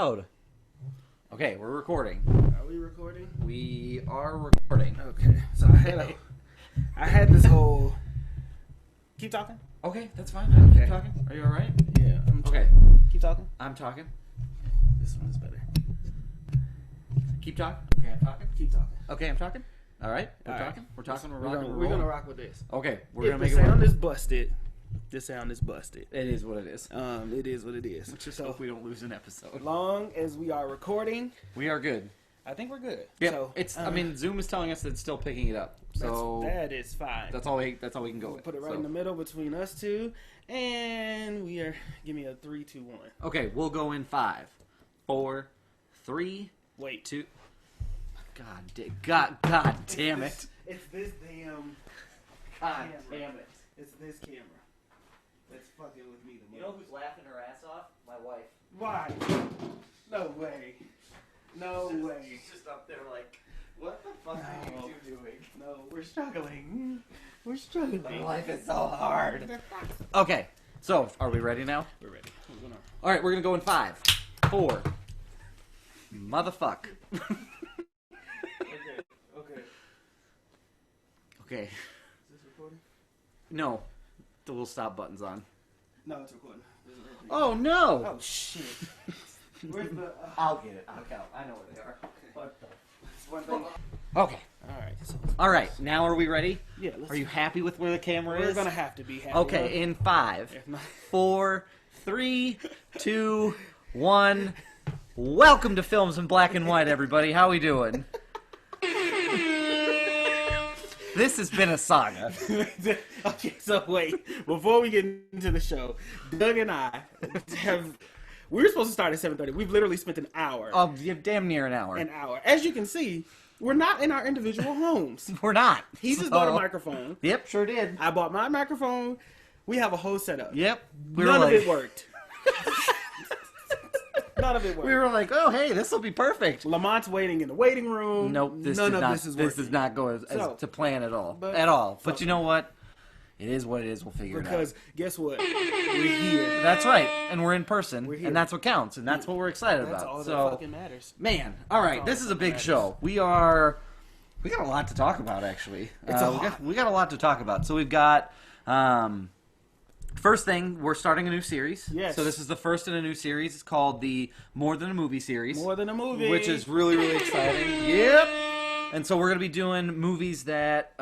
episode. Okay, we're recording. Are we recording? We are recording. Okay. So I had this whole. Keep talking. Okay, that's fine. Okay. Keep talking. Are you all right? Yeah. Okay. Keep talking. I'm talking. This one is better. Keep talking. Okay, I'm talking. Keep talking. Okay, I'm talking. All right. We're All right. talking. We're talking. We're We're rocking. gonna, We're we're gonna rolling. rock with this. Okay, we're If gonna the make it sound work. is busted, the sound is busted. It is what it is. It is what it is. Just So hope we don't lose an episode. long as we are recording, We are good. I think we're good. Yeah. So, It's. I mean, Zoom is telling us that it's still picking it up. So that is fine. that's all we can go We'll with. put it right So. in the middle between us two, and we are. Give me a 3, 2, 1. Okay, we'll go in 5, 4, 3, Wait. 2. God damn it! It's this damn. God camera. damn it! It's this camera that's fucking with me the most. who's laughing her ass off? My wife. Why? No way. No way. She's just up there like, what the fuck are you two doing? No, we're struggling. We're struggling. My life is so hard. Okay, so are we ready now? We're ready. What's going on? All right, we're gonna go in 5, 4. Motherfuck. Okay. Okay. Is this recording? No, the little stop button's on. No, it's recording. This is recording. Oh no! Oh shit. Where's the? I'll get it. I'll count. I know where they are. What the? It's one thing. Okay. All right. So, All right. Now are we ready? yeah. Let's. Are you happy with where the camera is? We're gonna have to be happy. Okay. In 5, If not, 4, 3, 2, 1. Welcome to Films in Black and White, everybody. How we doing? This has been a saga. Okay, so wait. Before we get into the show, Doug and I have. We were supposed to start at 7:30. We've literally spent an hour. Oh, yeah, damn near an hour. An hour. As you can see, we're not in our individual homes. We're not. He just bought a microphone. Yep, sure did. I bought my microphone. We have a whole setup. Yep. None of it worked. None of it worked. We were like, oh, hey, this will be perfect. Lamont's waiting in the waiting room. Nope, this does not go as So, to plan at all. but- At all. But you know what? It is what it is. We'll figure it out. Because guess what? We're here. That's right. And we're in person. We're here. And that's what counts. And that's what we're excited That's about. all that So, fucking matters. man, all right. all This that is a big matters. show. We got a lot to talk about, actually. It's a lot. We got a lot to talk about. So we've got, first thing, we're starting a new series. Yes. So this is the first in a new series. It's called the More Than a Movie series. More than a movie. Which is really, really exciting. Yep. And so we're going to be doing movies that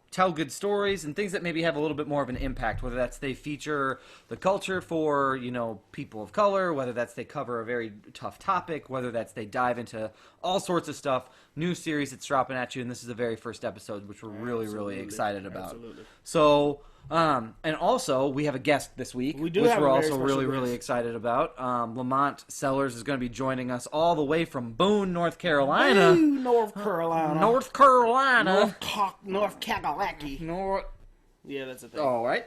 tell good stories and things that maybe have a little bit more of an impact, whether that's they feature the culture for, people of color, whether that's they cover a very tough topic, whether that's they dive into all sorts of stuff. New series that's dropping at you, and this is the very first episode, which we're really, really excited about. Absolutely. So, and also, we have a guest this week, We do which have we're a very also special really, guest. really excited about. Lamont Sellers is going to be joining us all the way from Boone, North Carolina. Ooh, North Carolina. North Carolina. North Kakalaki. North. Yeah, that's a thing. All right.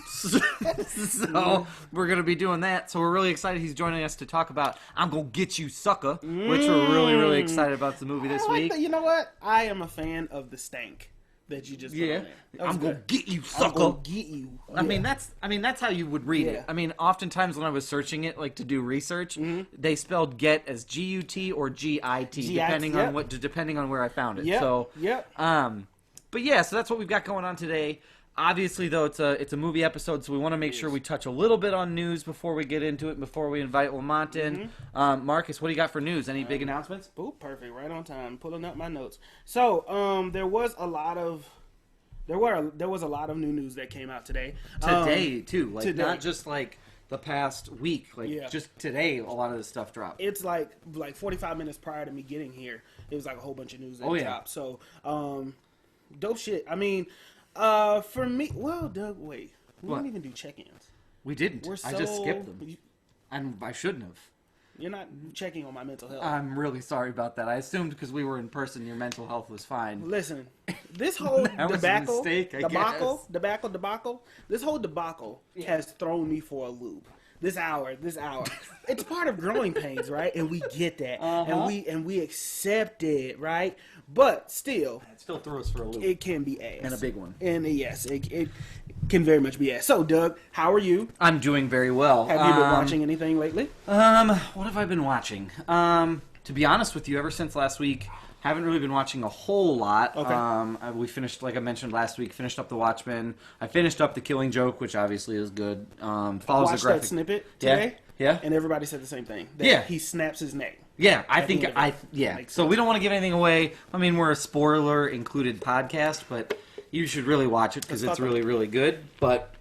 So we're going to be doing that. So we're really excited he's joining us to talk about I'm Gonna Get You, Sucker, which we're really, really excited about the movie this I like week. that. You know what? I am a fan of the stank that you just put Yeah. on there. That was I'm going good. to get you, I'm sucker. gonna get you. I mean that's how you would read Yeah. it. I mean, oftentimes when I was searching it, like to do research, they spelled "get" as G-U-T or G-I-T, depending yep. on depending on where I found it. Yep. So, Yep. but yeah, so that's what we've got going on today. Obviously, though, it's a movie episode, so we want to make sure we touch a little bit on news before we get into it, before we invite Lamont in. Marcus, what do you got for news? Any big announcements? Boop, perfect. Right on time. Pulling up my notes. So, there was a lot of new news that came out today. Today, too. Like, today. not just, like, the past week. Like, Yeah. just today, a lot of this stuff dropped. It's like 45 minutes prior to me getting here, it was like a whole bunch of news that Oh, yeah. dropped. So, dope shit. I mean, for me, well, Doug, wait, we What? didn't even do check-ins. We didn't. We're I just skipped them. I shouldn't have. You're not checking on my mental health. I'm really sorry about that. I assumed because we were in person, your mental health was fine. Listen, this whole That was a mistake, I guess. debacle, this whole debacle has thrown me for a loop. this hour. It's part of growing pains, right? And we get that, and we accept it, right? But still, It still throws for a loop. it can be ass, And a big one. And yes, it can very much be ass. So, Doug, how are you? I'm doing very well. Have you been watching anything lately? What have I been watching? To be honest with you, ever since last week, haven't really been watching a whole lot. Okay. We finished, like I mentioned last week, finished up The Watchmen. I finished up The Killing Joke, which obviously is good. Follows the Watched graphic. that snippet today. Yeah. And everybody said the same thing. That Yeah. he snaps his neck. Yeah, I At think the end of it. Makes So we don't want to give anything away. I mean, we're a spoiler included podcast, but you should really watch it because it's really, really good. But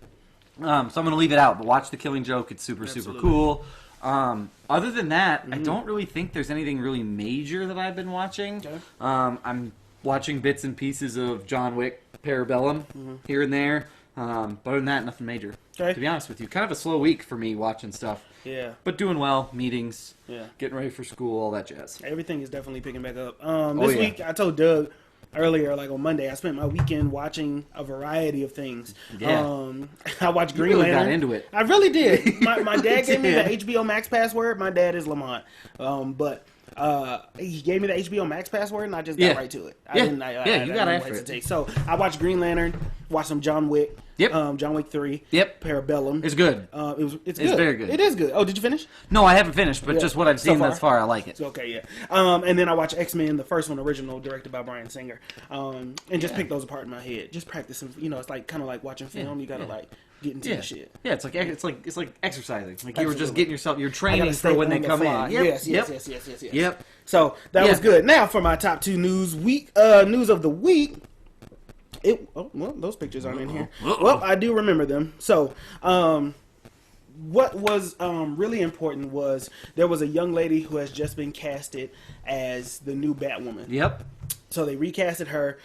so I'm going to leave it out. But watch The Killing Joke. It's super, super cool. Other than that, I don't really think there's anything really major that I've been watching. Okay. I'm watching bits and pieces of John Wick Parabellum here and there. But other than that, nothing major. Okay. To be honest with you, kind of a slow week for me watching stuff. Yeah. But doing well, meetings, Yeah. getting ready for school, all that jazz. Everything is definitely picking back up. This week, I told Doug earlier, like on Monday, I spent my weekend watching a variety of things. Yeah. I watched Green really Lantern. got into it. I really did. My dad gave me the HBO Max password. My dad is Lamont. But he gave me the HBO Max password, and I just got right to it. I you got after it. hesitate. So I watched Green Lantern, watched some John Wick. Yep. John Wick 3. Yep. Parabellum. It's good. It's good. very good. It is good. Oh, did you finish? No, I haven't finished, but just what I've So seen far? thus far, I like it. It's okay, yeah. And then I watched X-Men, the first one, original, directed by Bryan Singer, and just pick those apart in my head. Just practicing. You know, it's like kind of like watching film. You gotta like get into the shit. Yeah, it's like exercising. Like you were Absolutely. just getting yourself. You're I gotta training stay for when they on the come fly. in. Yes. Yep. So that was good. Now for my top 2 news of the week. Those pictures aren't in here. Well, I do remember them. So, what was really important was there was a young lady who has just been casted as the new Batwoman. Yep. So they recasted her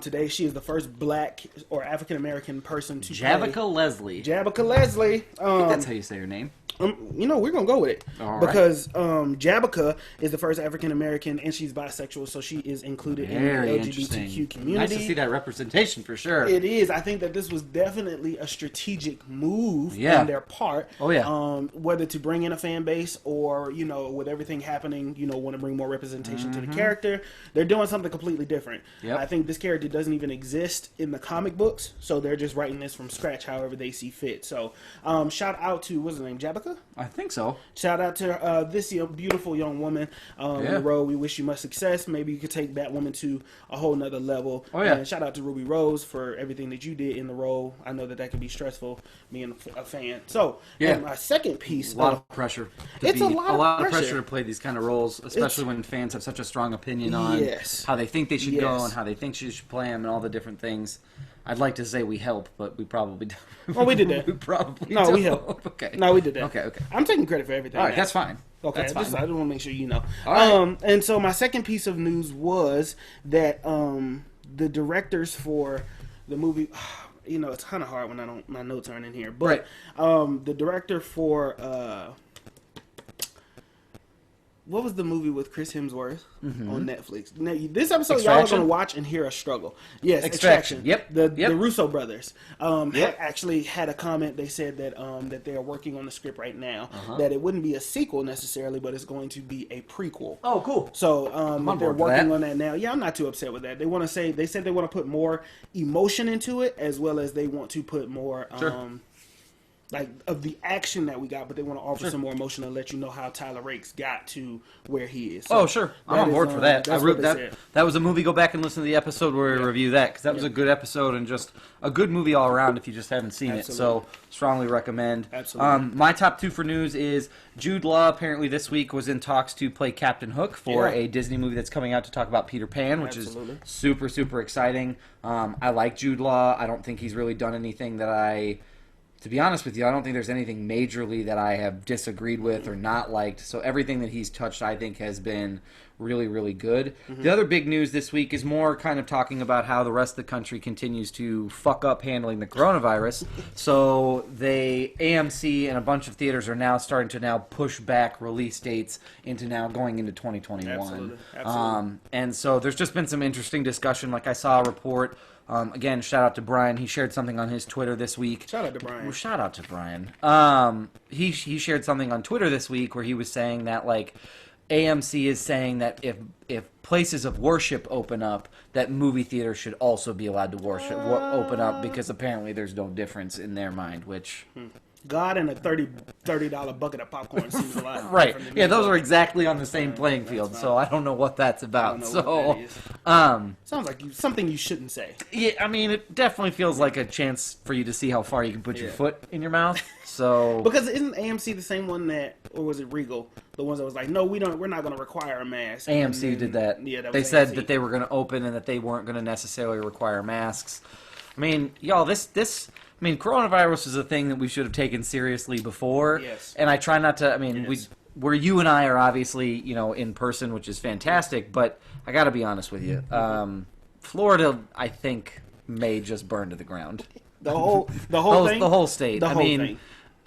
today. She is the first Black or African American person to Javicia Leslie. play Javicia Leslie. That's how you say her name. We're gonna go with it All right. because Javicia is the first African American, and she's bisexual, so she is included in Very the interesting. LGBTQ community. Nice to see that representation for sure. It is. I think that this was definitely a strategic move on their part. Oh, yeah. Whether to bring in a fan base or, with everything happening, want to bring more representation to the character. They're doing something completely different. Yep. I think this character doesn't even exist in the comic books, so they're just writing this from scratch however they see fit. So, shout out to, what's her name, Javicia? I think so. Shout out to this beautiful young woman in the role. We wish you much success. Maybe you could take Batwoman to a whole nother level. Oh, yeah. And shout out to Ruby Rose for everything that you did in the role. I know that can be stressful being a fan. So, and my second piece. A lot of pressure. It's a lot of pressure to play these kind of roles, especially when fans have such a strong opinion on how they think they should go and how they think she should play them and all the different things. I'd like to say we help, but we probably don't. Oh, we did that. We probably No, don't. we help. Okay. No, we did that. Okay. I'm taking credit for everything. All right, now. that's fine. Okay, that's fine. I just want to make sure you know. All right. And so my second piece of news was that the directors for the movie, it's kind of hard when my notes aren't in here, but the director for what was the movie with Chris Hemsworth on Netflix? Now, this episode, y'all are going to watch and hear a struggle. Yes, Extraction. Yep. The Russo brothers actually had a comment. They said that that they are working on the script right now. That it wouldn't be a sequel necessarily, but it's going to be a prequel. Oh, cool. So they're working on that now. Yeah, I'm not too upset with that. They said they want to put more emotion into it, as well as they want to put more like of the action that we got, but they want to offer some more emotion and let you know how Tyler Rake's got to where he is. So sure. I'm on board for that. That's what they said. That was a movie. Go back and listen to the episode where we review that, because that was a good episode and just a good movie all around if you just haven't seen it. So strongly recommend. Absolutely. My top 2 for news is Jude Law apparently this week was in talks to play Captain Hook for a Disney movie that's coming out to talk about Peter Pan, which is super, super exciting. I like Jude Law. I don't think he's really done anything that to be honest with you, I don't think there's anything majorly that I have disagreed with or not liked. So everything that he's touched, I think, has been really, really good. The other big news this week is more kind of talking about how the rest of the country continues to fuck up handling the coronavirus. So AMC and a bunch of theaters are now starting to push back release dates into now going into 2021. Absolutely. And so there's just been some interesting discussion. Like I saw a report Again, shout out to Brian. He shared something on his Twitter this week. Shout out to Brian. Well, shout out to Brian. He shared something on Twitter this week where he was saying that like AMC is saying that if places of worship open up, that movie theaters should also be allowed to open up because apparently there's no difference in their mind, which. God and a $30 bucket of popcorn seems a lot. Right. Yeah, those are exactly on the same playing field, so I don't know what that's about. Sounds like something you shouldn't say. Yeah, I mean, it definitely feels like a chance for you to see how far you can put your foot in your mouth. So because isn't AMC the same one that, or was it Regal, the ones that was like, no, we're not going to require a mask. AMC did that. Yeah, they said that they were going to open and that they weren't going to necessarily require masks. I mean, y'all, coronavirus is a thing that we should have taken seriously before. Yes. And I try not to. I mean, where you and I are obviously, in person, which is fantastic. But I got to be honest with you, Florida, I think, may just burn to the ground. The whole thing. The whole state. The whole thing.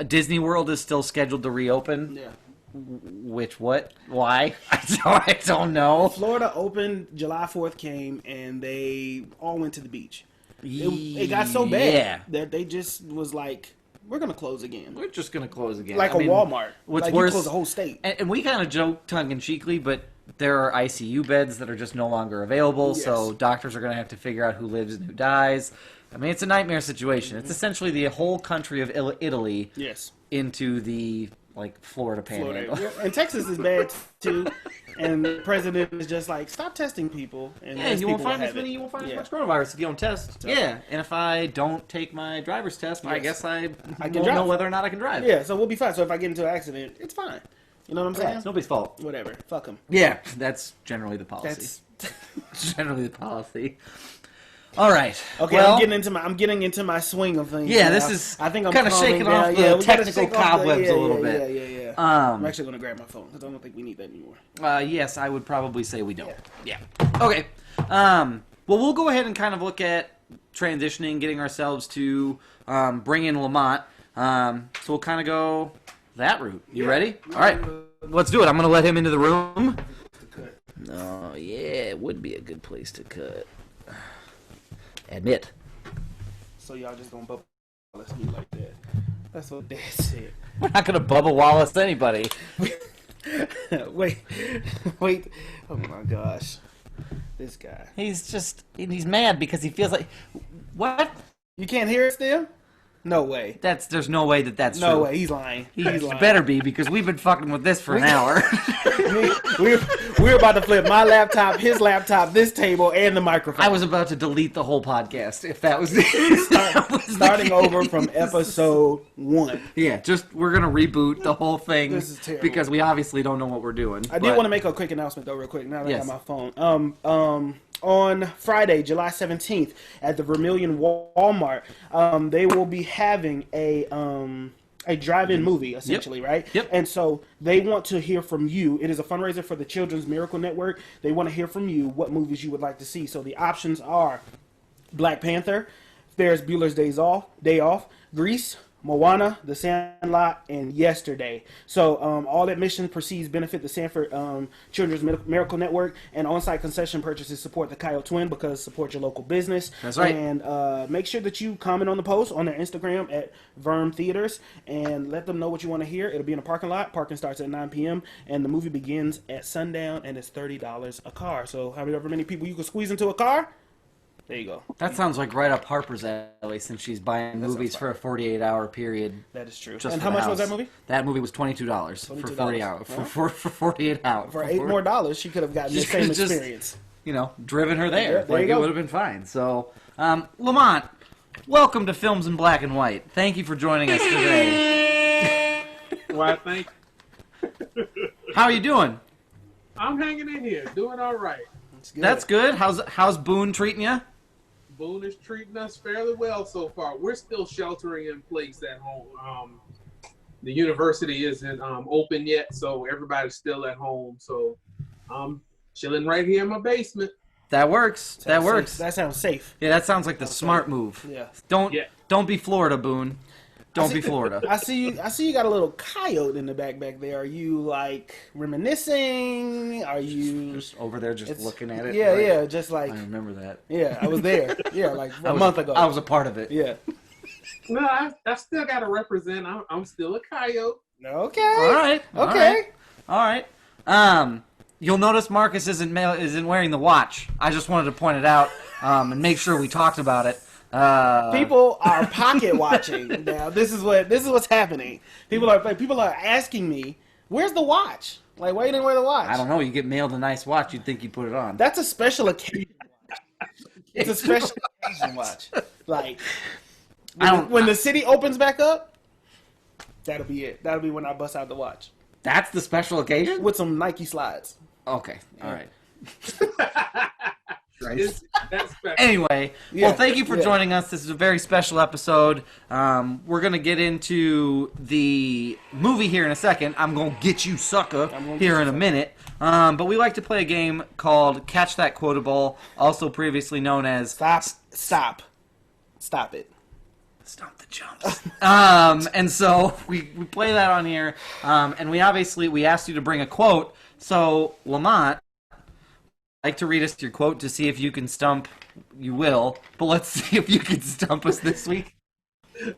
Disney World is still scheduled to reopen. Yeah. Which what? Why? I don't know. Florida opened. July 4th came, and they all went to the beach. It got so bad that they just was like, we're going to close again. We're just going to close again. Like Walmart. What's like worse, you close the whole state. And we kind of joke tongue-in-cheekly, but there are ICU beds that are just no longer available, so doctors are going to have to figure out who lives and who dies. I mean, it's a nightmare situation. It's essentially the whole country of Italy into the Florida panhandle. Yeah. And Texas is bad too. And the president is just like, stop testing people. And you won't find as much coronavirus if you don't test. So, and if I don't take my driver's test, I guess I won't drive. know whether or not I can drive. Yeah, so we'll be fine. So if I get into an accident, it's fine. You know what I'm saying? It's nobody's fault. Whatever. Fuck them. Yeah, that's generally the policy. Generally the policy. All right. Okay, well, I'm getting into my swing of things. Yeah, now. this is. I think I'm kind of shaking off the technical cobwebs a little bit. Yeah. I'm actually going to grab my phone because I don't think we need that anymore. Yes, I would probably say we don't. Yeah. Okay. Well, we'll go ahead and kind of look at transitioning, getting ourselves to bring in Lamont. So we'll kind of go that route. You ready? All right. Let's do it. I'm going to let him into the room. Oh, yeah. It would be a good place to cut. Admit. So y'all just gonna Bubba Wallace me like that? That's what Dad said. We're not gonna Bubba Wallace anybody. Wait. Oh my gosh. This guy. He's mad because he feels like... What? You can't hear it still? No way. There's no way that's true. No way. He's lying. He's lying. Better be, because we've been fucking with this for an hour. We're about to flip my laptop, his laptop, this table, and the microphone. I was about to delete the whole podcast if that was starting over from episode 1. Yeah, we're gonna reboot the whole thing. This is terrible because we obviously don't know what we're doing. I did want to make a quick announcement though, real quick. Now that I got my phone. On Friday, July 17th, at the Vermillion Walmart, they will be having a drive-in movie, essentially, right? Yep. And so they want to hear from you. It is a fundraiser for the Children's Miracle Network. They want to hear from you what movies you would like to see. So the options are Black Panther, Ferris Bueller's Day Off, Grease, Moana, The Sandlot, and Yesterday. So all admission proceeds benefit the Sanford Children's Miracle Network, and on-site concession purchases support the Coyote Twin because support your local business. That's right. And make sure that you comment on the post on their Instagram at Verm Theaters and let them know what you want to hear. It'll be in a parking lot. Parking starts at 9 p.m. and the movie begins at sundown, and it's $30 a car. So however many people you can squeeze into a car, there you go. That sounds like right up Harper's alley, since she's buying movies for a 48-hour period. That is true. Just and how much was that movie? That movie was $22 for 40 hours. For 48 hours. For $8 more, she could have gotten the same experience. Driven her there. There you it would have been fine. So, Lamont, welcome to Films in Black and White. Thank you for joining us today. Why, thank you. How are you doing? I'm hanging in here, doing all right. That's good. How's Boone treating you? Boone is treating us fairly well so far. We're still sheltering in place at home. The university isn't open yet, so everybody's still at home. So I'm chilling right here in my basement. That works. That works. That sounds safe. Yeah, that sounds like the smart move. Yeah. Don't be Florida, Boone. Don't be Florida. I see you got a little coyote in the back there. Are you like reminiscing? Are you Just over there, just looking at it. Yeah, right? yeah, just like I remember that. yeah, I was there. Yeah, like a month ago. I was a part of it. Yeah. No, I still got to represent. I'm still a coyote. Okay. All right. Okay. All right. You'll notice Marcus isn't wearing the watch. I just wanted to point it out and make sure we talked about it. People are pocket watching now. This is what's happening. People are asking me, "Where's the watch? Like, why you didn't wear the watch?" I don't know. You get mailed a nice watch, you'd think you put it on. That's a special occasion watch. It's a special occasion watch. Like, when the city opens back up, that'll be it. That'll be when I bust out the watch That's the special occasion? with some Nike slides. Okay. All right. That's special. Anyway, well, thank you for joining us. This is a very special episode. We're going to get into the movie here in a second. I'm going to get you, sucker, here in a minute. But we like to play a game called Catch That Quotable, also previously known as... Stop it. Stop the jumps. And so we play that on here. And we asked you to bring a quote. So, Lamont, I'd like to read us your quote to see if you can stump. You will, but let's see if you can stump us this week.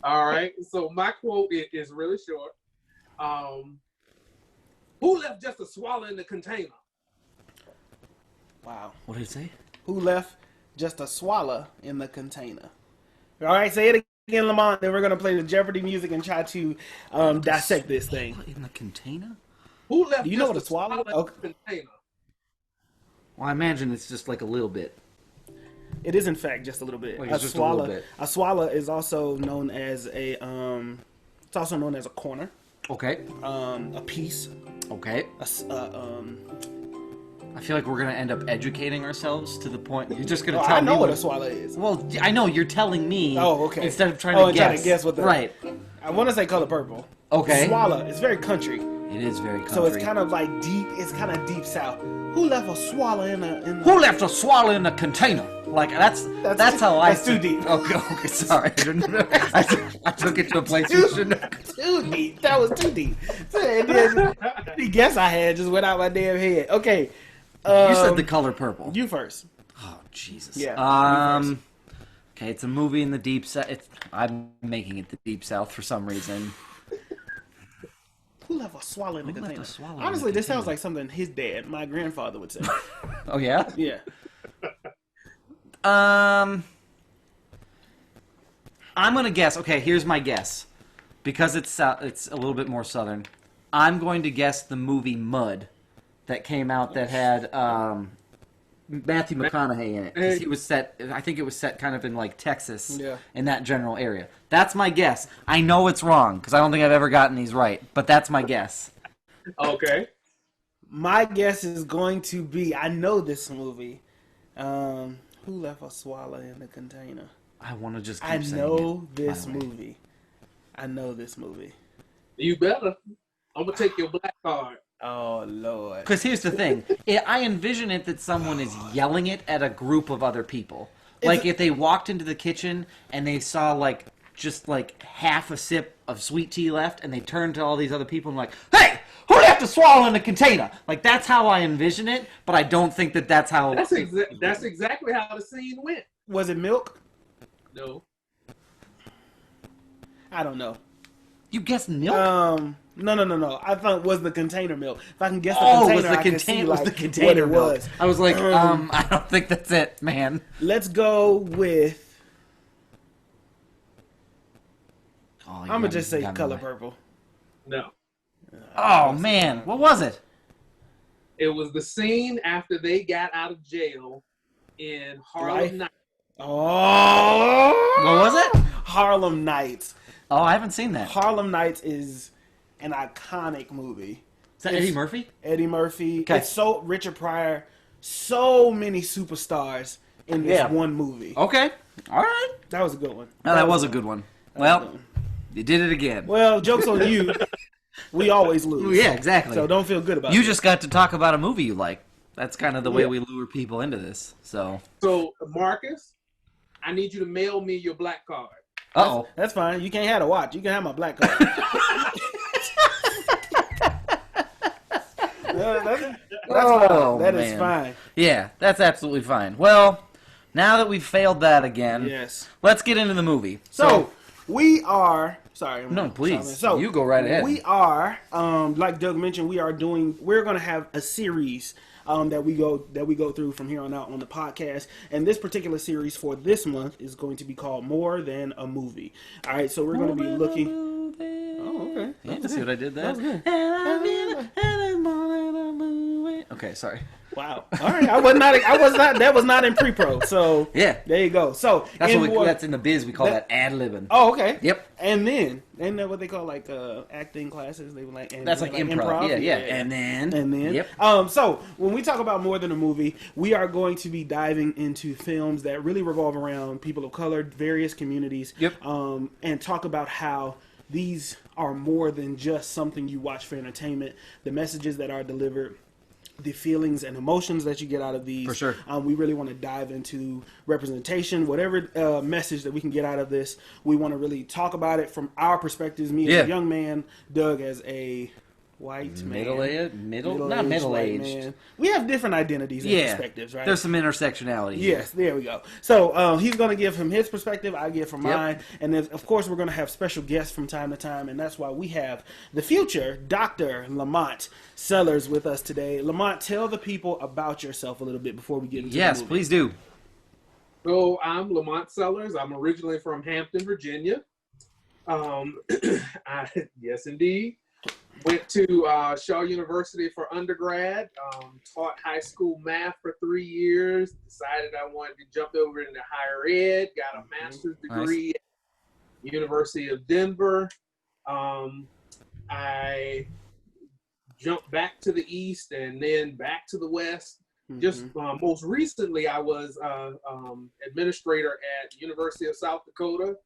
All right. So my quote is really short. Who left just a swallow in the container? Wow. What did it say? Who left just a swallow in the container? All right, say it again, Lamont. Then we're gonna play the Jeopardy music and try to dissect this thing. In the container? Who left? Do you know just what a swallow? in Okay. the container? Well, I imagine it's just like a little bit. It is in fact just a little bit. Like, it's just a little bit. A swallow is also known as a it's also known as a corner, Okay. a piece, Okay. a I feel like we're gonna end up educating ourselves to the point you're just gonna oh, tell I know me what a swallow is. Well, I know you're telling me. Oh, okay. Instead of trying Oh, to and guess. trying to guess what the right. I want to say color purple. Okay. Swallow. It's very country. It is very country. So it's kind of like deep. It's kind of deep south. Who left a swallow in the? Who left a swallow in a container? Like that's how I. That's too deep. Okay, sorry. I took it to a place you shouldn't have. Too deep. That was too deep. The guess I had just went out my damn head. Okay. You said the color purple. You first. Oh Jesus. Yeah. You first. Okay, it's a movie in the deep south. I'm making it the deep south for some reason. Who left a swallow in the container? swallow in Honestly, the this sounds like something his dad, my grandfather, would say. Oh yeah. Yeah. I'm gonna guess. Okay, here's my guess. Because it's a little bit more southern. I'm going to guess the movie Mud that came out that had Matthew McConaughey in it. 'Cause he was set. I think it was set kind of in like Texas, Yeah. in that general area. That's my guess. I know it's wrong because I don't think I've ever gotten these right, but that's my guess. Okay. My guess is going to be, I know this movie. Who left a swallow in the container? I want to just keep I saying know it, this by the way. movie. I know this movie. You better. I'm gonna take your black card. Oh, Lord. Because here's the thing. I envision it that someone is yelling it at a group of other people. Like if they walked into the kitchen and they saw like just like half a sip of sweet tea left and they turned to all these other people and like, hey, who left a swallow in the container? Like that's how I envision it, but I don't think that that's how... That's exactly how the scene went. Was it milk? No. I don't know. You guessed milk? No. I thought it was the container milk. If I can guess the Oh, container, was the I can see was like, the container what it milk. was. I was like, I don't think that's it, man. Let's go with... Oh, I'm going to just say color purple. No. Oh, man. What was it? It was the scene after they got out of jail in Harlem Nights. Oh! What was it? Harlem Nights. Oh, I haven't seen that. Harlem Nights is an iconic movie. Is that Eddie Murphy? Eddie Murphy. Okay. It's so Richard Pryor. So many superstars in this one movie. Okay. All right. That was a good one. Oh, that was a good one. Well, you did it again. Well, joke's on you. We always lose. Yeah, exactly. So don't feel good about You it. just got to talk about a movie you like. That's kind of the way we lure people into this. So So, Marcus, I need you to mail me your black card. Uh-oh. That's fine. You can't have a watch. You can have my black card. That is fine. Yeah, that's absolutely fine. Well, now that we've failed that again, Yes. let's get into the movie. So we are. Sorry. No, please. So You go right ahead. We are, like Doug mentioned, we're going to have a series that we go through from here on out on the podcast. And this particular series for this month is going to be called More Than a Movie. All right, so we're going to be looking. Oh, okay. Yeah, see what I did there? That was good. Okay, sorry. Wow. All right. That was not in pre-pro. So Yeah. there you go. So That's in the biz. We call that ad-libbing. Oh, okay. Yep. And then, isn't that what they call like acting classes? They were like, That's like improv. Yeah. And then. Yep. So when we talk about More Than a Movie, we are going to be diving into films that really revolve around people of color, various communities. Yep. And talk about how these are more than just something you watch for entertainment. The messages that are delivered, the feelings and emotions that you get out of these. For sure. We really want to dive into representation, whatever message that we can get out of this. We want to really talk about it from our perspectives. Me as a young man, Doug as a white man. Not middle-aged. Man. We have different identities and perspectives, right? There's some intersectionality. Yes, there we go. So he's going to give him his perspective, I give from mine, and then, of course, we're going to have special guests from time to time, and that's why we have the future Dr. Lamont Sellers with us today. Lamont, tell the people about yourself a little bit before we get into the movie. Yes, please do. So I'm Lamont Sellers. I'm originally from Hampton, Virginia. Yes, indeed. Went to Shaw University for undergrad, taught high school math for 3 years, decided I wanted to jump over into higher ed, got a master's degree at the University of Denver. I jumped back to the east and then back to the west. Just most recently, I was administrator at the University of South Dakota,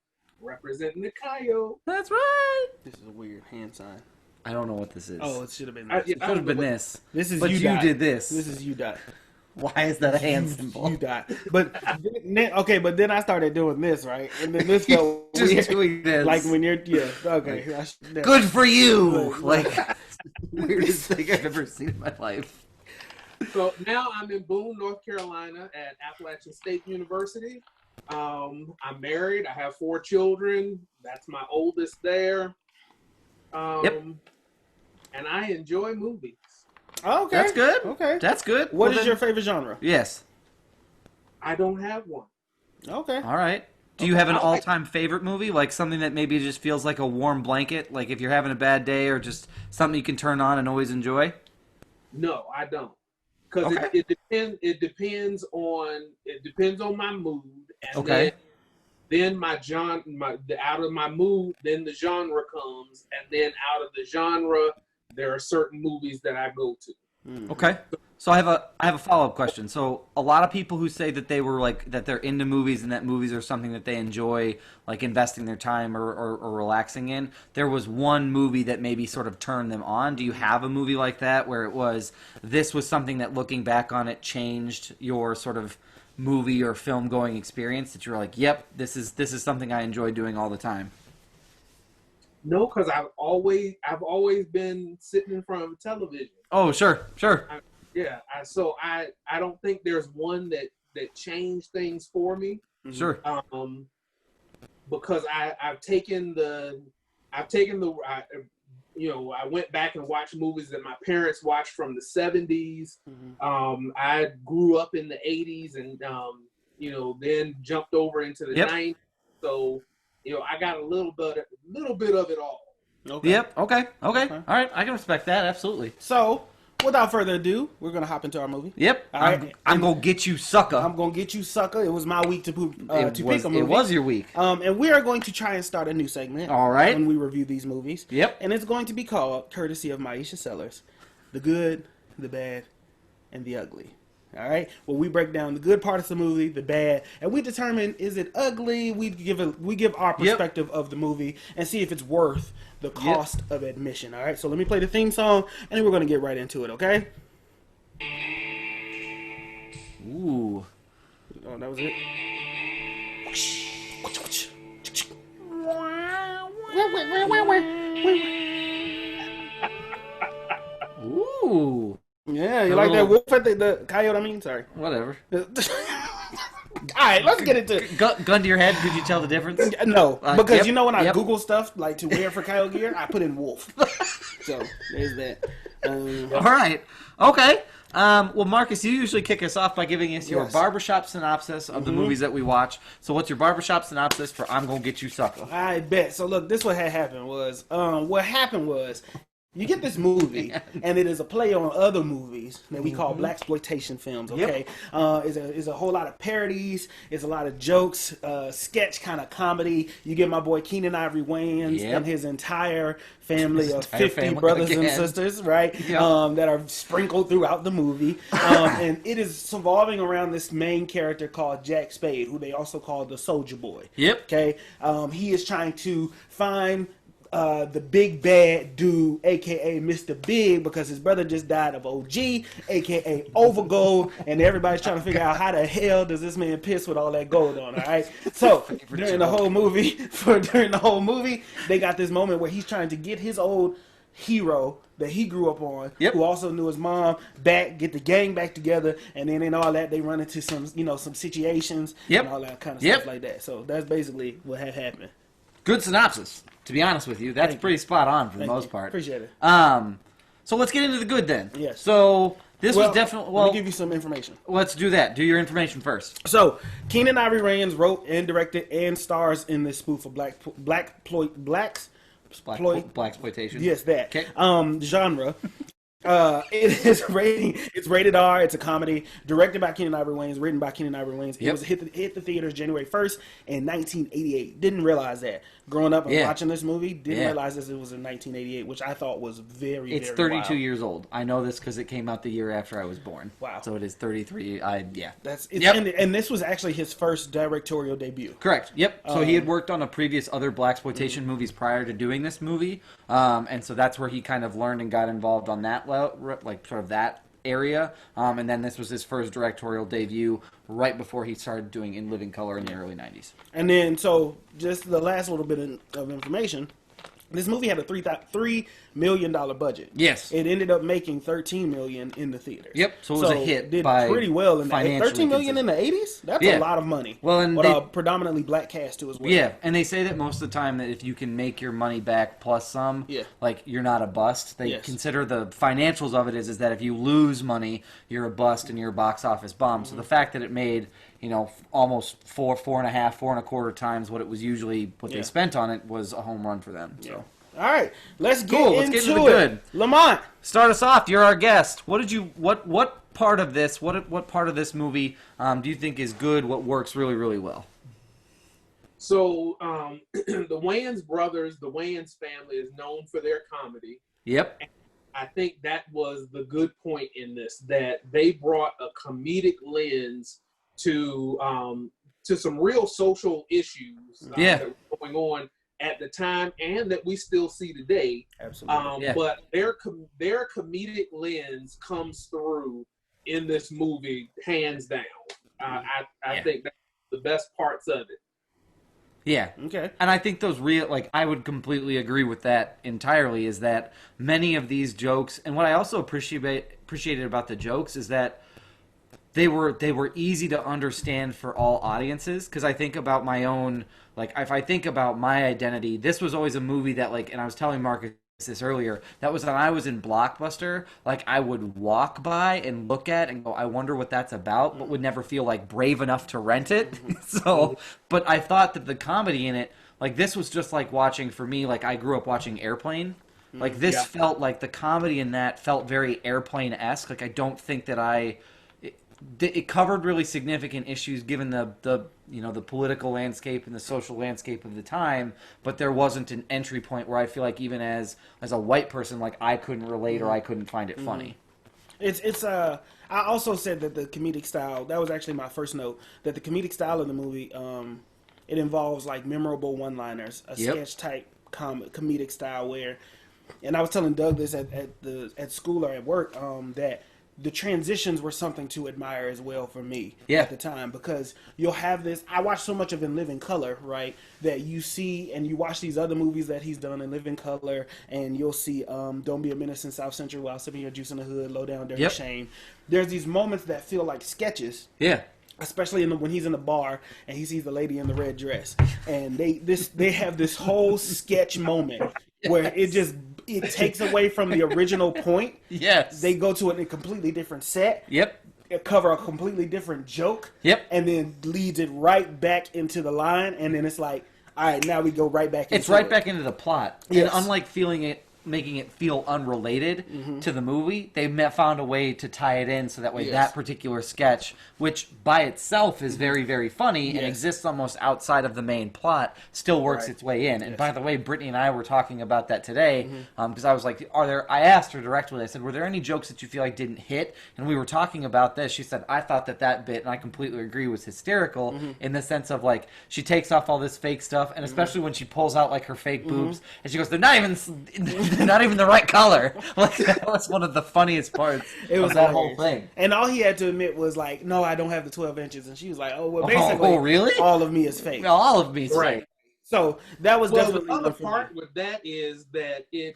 representing the Coyote. That's right. This is a weird hand sign. I don't know what this is. Oh, it should have been this. It could have been this. This is but you did this. This is you dot. Why is that a hand symbol? You dot. But then I started doing this, right? And then this felt just weird. doing this. Like when you're okay. Good for you. Like weirdest thing I've ever seen in my life. So now I'm in Boone, North Carolina at Appalachian State University. I'm married. I have 4 children. That's my oldest there. And I enjoy movies. Oh, okay. That's good. Okay. That's good. What is your favorite genre? Yes. I don't have one. Okay. All right. Do you have an all-time favorite movie? Like something that maybe just feels like a warm blanket? Like if you're having a bad day or just something you can turn on and always enjoy? No, I don't. Because it depends on my mood. And then out of my mood, then the genre comes, and then out of the genre, there are certain movies that I go to. Okay. So I have a follow-up question. So a lot of people who say that that they're into movies and that movies are something that they enjoy, like investing their time or relaxing in. There was one movie that maybe sort of turned them on. Do you have a movie like that where this was something that looking back on it changed your sort of movie or film going experience that you're like, yep, this is something I enjoy doing all the time? No, because I've always been sitting in front of television. Oh, sure. So I don't think there's one that changed things for me. Sure. Because I went back and watched movies that my parents watched from the 70s. I grew up in the 80s and then jumped over into the 90s. So I got a little bit of it all. Okay. Yep. Okay. All right. I can respect that. Absolutely. So, without further ado, we're going to hop into our movie. Yep. All right. I'm going to get you, sucker. I'm going to get you, sucker. It was my week to pick a movie. It was your week. And we are going to try and start a new segment. All right. When we review these movies. Yep. And it's going to be called, courtesy of Maisha Sellers, The Good, the Bad, and the Ugly. All right. Well, we break down the good parts of the movie, the bad, and we determine, is it ugly? We give our perspective of the movie and see if it's worth the cost of admission. All right. So let me play the theme song, and then we're going to get right into it. Okay. Ooh. Oh, that was it. Ooh. Yeah, you like that wolf at the coyote? I mean, sorry. Whatever. All right, let's get into Gun to your head. Could you tell the difference? no, because Yep, you know when I yep. Google stuff like to wear for coyote gear, I put in wolf. So there's that. All right. Okay. Well, Marcus, you usually kick us off by giving us your Yes. barbershop synopsis of the movies that we watch. So what's your barbershop synopsis for I'm Gonna Get You Sucker? I bet. So look, this what had happened was, you get this movie, and it is a play on other movies that we call blaxploitation films. Okay, it's a whole lot of parodies. It's a lot of jokes, sketch kind of comedy. You get my boy Keenan Ivory Wayans and his entire family of 50 brothers and sisters, right? That are sprinkled throughout the movie, and it is revolving around this main character called Jack Spade, who they also call the Soldier Boy. Okay, he is trying to find the big bad dude, aka Mr. Big, because his brother just died of OG, aka Overgold, and everybody's trying to figure out how the hell does this man piss with all that gold on, all right? So during the whole movie, they got this moment where he's trying to get his old hero that he grew up on, who also knew his mom, back, get the gang back together, and then in all that they run into some situations and all that kind of stuff like that. So that's basically what had happened. Good synopsis. To be honest with you, that's pretty spot on for the most part. Appreciate it. So let's get into the good then. Yes. So this was definitely. Well, let me give you some information. Let's do that. Do your information first. So Keenan Ivory Wayans wrote and directed and stars in this spoof of blaxploitation. Yes, that. Okay. Genre. It's rated R. It's a comedy directed by Keenan Ivory Wayans, written by Keenan Ivory Wayans. It was hit the theaters January 1st in 1988. Didn't realize that. Growing up and watching this movie, didn't realize this it was in 1988, which I thought was very, It's very 32 wild. years old. I know this because it came out the year after I was born. Wow. So it is 33. And this was actually his first directorial debut. Correct. Yep. So he had worked on a previous other blaxploitation movies prior to doing this movie, and so that's where he kind of learned and got involved on that like sort of that area. And then this was his first directorial debut right before he started doing In Living Color in the early 90s. And then, so just the last little bit of information. This movie had a $3 million budget. Yes. It ended up making $13 million in the theaters. Yep. So it was a hit. Did by pretty well in that. financially $13 million in the 80s? That's a lot of money. Well, and with a predominantly black cast too as well. Yeah, and they say that most of the time that if you can make your money back plus some, like you're not a bust. They consider the financials of it is that if you lose money, you're a bust and you're a box office bum. So the fact that it made almost 4.25 times what it was usually what they spent on it was a home run for them. So. All right, let's get into the it. good. Lamont, start us off. You're our guest. What part of this? What part of this movie do you think is good? What works really, really well? So the Wayans brothers, the Wayans family, is known for their comedy. Yep. And I think that was the good point in this, that they brought a comedic lens to some real social issues that were going on at the time and that we still see today. Absolutely. But their comedic lens comes through in this movie hands down. I think that's the best parts of it. Yeah. Okay. And I think those I would completely agree with that entirely, is that many of these jokes, and what I also appreciated about the jokes is that they were easy to understand for all audiences, because I think about my own, if I think about my identity, this was always a movie that, and I was telling Marcus this earlier, that was when I was in Blockbuster, I would walk by and look at and go, I wonder what that's about, but would never feel brave enough to rent it. So, but I thought that the comedy in it, this was just watching, for me, I grew up watching Airplane. This felt like the comedy in that felt very Airplane-esque. I don't think that it covered really significant issues given the political landscape and the social landscape of the time, but there wasn't an entry point where I feel like even as a white person, I couldn't relate or I couldn't find it funny. I also said that the comedic style, that was actually my first note, that the comedic style of the movie, it involves memorable one-liners, a sketch type comedic style where, and I was telling Doug this at school or at work, that the transitions were something to admire as well for me Yeah. at the time, because you'll have this. I watched so much of In Living Color, right? That you see, and you watch these other movies that he's done in Living Color, and you'll see Don't Be a Menace in South Central, While Sipping Your Juice in the Hood, Low Down Dirty Yep. Shame. There's these moments that feel like sketches. Yeah. Especially when he's in the bar and he sees the lady in the red dress, and they have this whole sketch moment where it takes away from the original point. Yes. They go to a completely different set. Yep. Cover a completely different joke. Yep. And then leads it right back into the line, and then it's like, all right, now we go right back into It's right back into the plot. Yes. And unlike making it feel unrelated to the movie, they found a way to tie it in so that way that particular sketch, which by itself is very, very funny and exists almost outside of the main plot, still works its way in. And by the way, Brittany and I were talking about that today, because I was like, I asked her directly, I said, were there any jokes that you feel like didn't hit? And we were talking about this. She said, I thought that bit, and I completely agree, was hysterical in the sense of, like, she takes off all this fake stuff, and especially when she pulls out, like, her fake boobs, and she goes, they're not even the right color. Like, that was one of the funniest parts of that whole thing. And all he had to admit was like, no, I don't have the 12 inches. And she was like, oh, well, basically, really? all of me is fake. Well, all of me's Right. fake. So that was definitely the other one for me. part with that is that it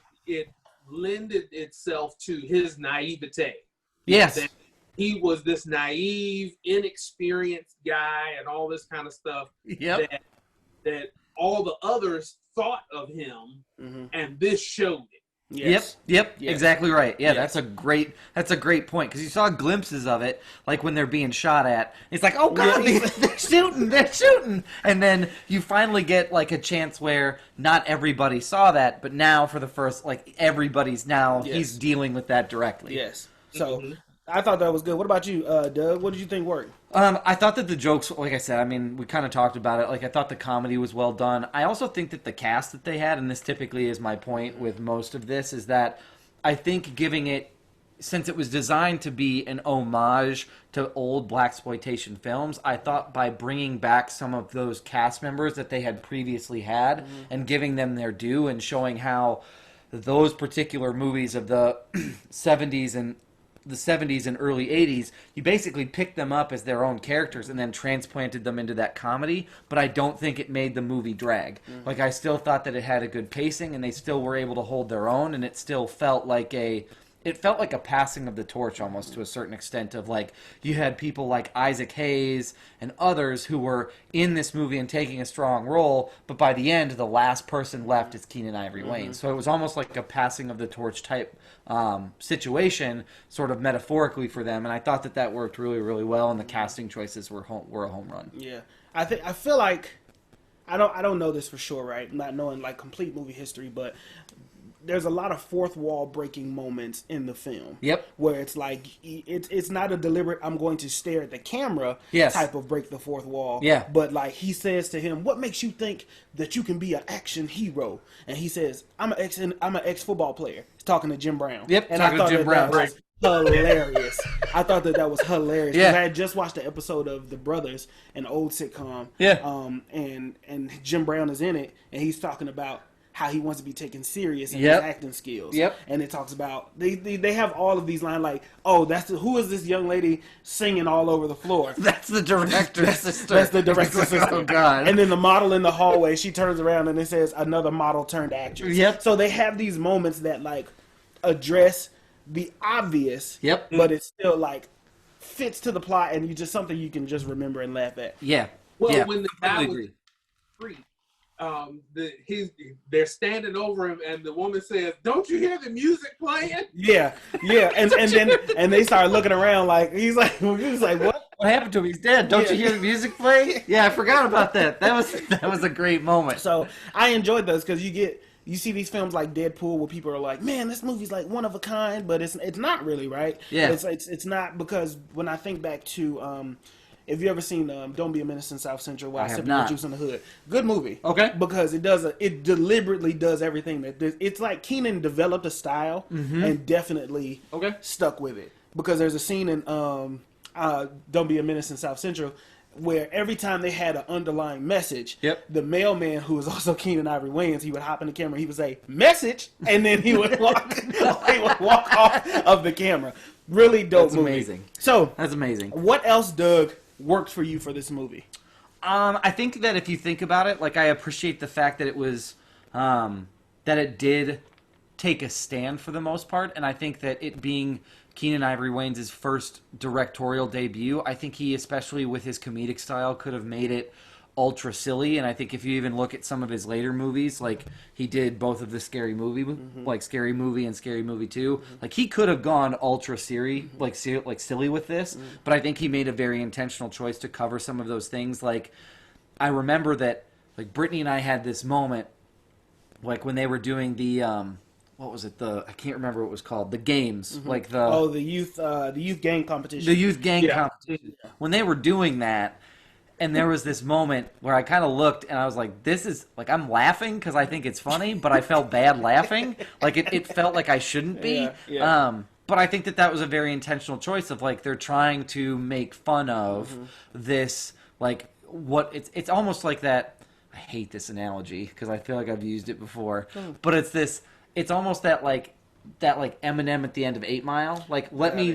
lended itself to his naivete. Yes. That he was this naive, inexperienced guy and all this kind of stuff. Yep. That all the others thought of him, and this showed it. Yes. Yep, Yes. exactly right. Yeah, Yes. that's a great point, because you saw glimpses of it, like when they're being shot at. It's like, oh god, they're shooting, and then you finally get like a chance where not everybody saw that, but now for the first, like, everybody's now he's dealing with that directly. Yes. So I thought that was good. What about you, Doug? What did you think worked? I thought that the jokes, like I said, I mean, we kind of talked about it. Like, I thought the comedy was well done. I also think that the cast that they had, and this typically is my point with most of this, is that I think giving it, since it was designed to be an homage to old blaxploitation films, I thought by bringing back some of those cast members that they had previously had and giving them their due and showing how those particular movies of the 70s and early 80s, you basically picked them up as their own characters and then transplanted them into that comedy, but I don't think it made the movie drag. Like, I still thought that it had a good pacing, and they still were able to hold their own, and it still felt like a passing of the torch almost, to a certain extent, of, like, you had people like Isaac Hayes and others who were in this movie and taking a strong role, but by the end, the last person left is Keenen Ivory Wayne. So it was almost like a passing of the torch type situation, sort of metaphorically for them, and I thought that worked really, really well, and the casting choices were a home run. Yeah, I feel like I don't know this for sure, right? Not knowing like complete movie history, but there's a lot of fourth wall breaking moments in the film. Yep. Where it's like it's not a deliberate I'm going to stare at the camera type of break the fourth wall. Yeah. But like he says to him, "What makes you think that you can be an action hero?" And he says, "I'm an ex football player." He's talking to Jim Brown. Yep. And talking I thought to Jim Brown. that was hilarious. I thought that was hilarious. Yeah. 'Cause I had just watched the episode of The Brothers, an old sitcom. Yeah. And Jim Brown is in it, and he's talking about how he wants to be taken serious in Yep. his acting skills. Yep. And it talks about they have all of these lines like, oh, who is this young lady singing all over the floor? That's the director's sister. That's the director's sister. Oh god. And then the model in the hallway, she turns around and it says another model turned actress. Yep. So they have these moments that like address the obvious. Yep. But it's still like fits to the plot, and you just something you can just remember and laugh at. Yeah. Well, yeah. when the guy Totally was agree. free, they're standing over him, and the woman says, "Don't you hear the music playing?" Yeah, and then they start looking around like he's like what? What happened to him? He's dead. Don't you hear the music play? Yeah, I forgot about that. That was a great moment. So I enjoyed those because you see these films like Deadpool where people are like, man, this movie's like one of a kind, but it's not really, right? Yeah. It's not, because when I think back to if you ever seen Don't Be a Menace in South Central While Sipping Your Juice in the Hood, good movie. Okay. Because it deliberately does everything it's like Keenen developed a style and definitely stuck with it. Because there's a scene in Don't Be a Menace in South Central where every time they had an underlying message, Yep. the mailman, who was also Keenan Ivory Wayans, he would hop in the camera, he would say, "Message," and then he would walk off of the camera. Really dope That's movie. amazing. So, That's amazing. what else, Doug, worked for you for this movie? I think that if you think about it, like I appreciate the fact that it was, that it did take a stand for the most part, and I think that it being Keenan Ivory Wayans' first directorial debut, I think he, especially with his comedic style, could have made it ultra silly. And I think if you even look at some of his later movies, like he did both of the Scary Movie, like Scary Movie and Scary Movie 2, like he could have gone ultra silly, like silly with this. But I think he made a very intentional choice to cover some of those things. Like I remember that, like Brittany and I had this moment, like when they were doing the what was it? I can't remember what it was called. The games, like the youth gang competition. the youth gang competition. When they were doing that, and there was this moment where I kind of looked and I was like, "This is like I'm laughing because I think it's funny, but I felt bad laughing. Like it felt like I shouldn't be." But I think that was a very intentional choice of like they're trying to make fun of this, like what it's almost like that. I hate this analogy because I feel like I've used it before, but it's this. It's almost that Eminem at the end of 8 Mile. Like let me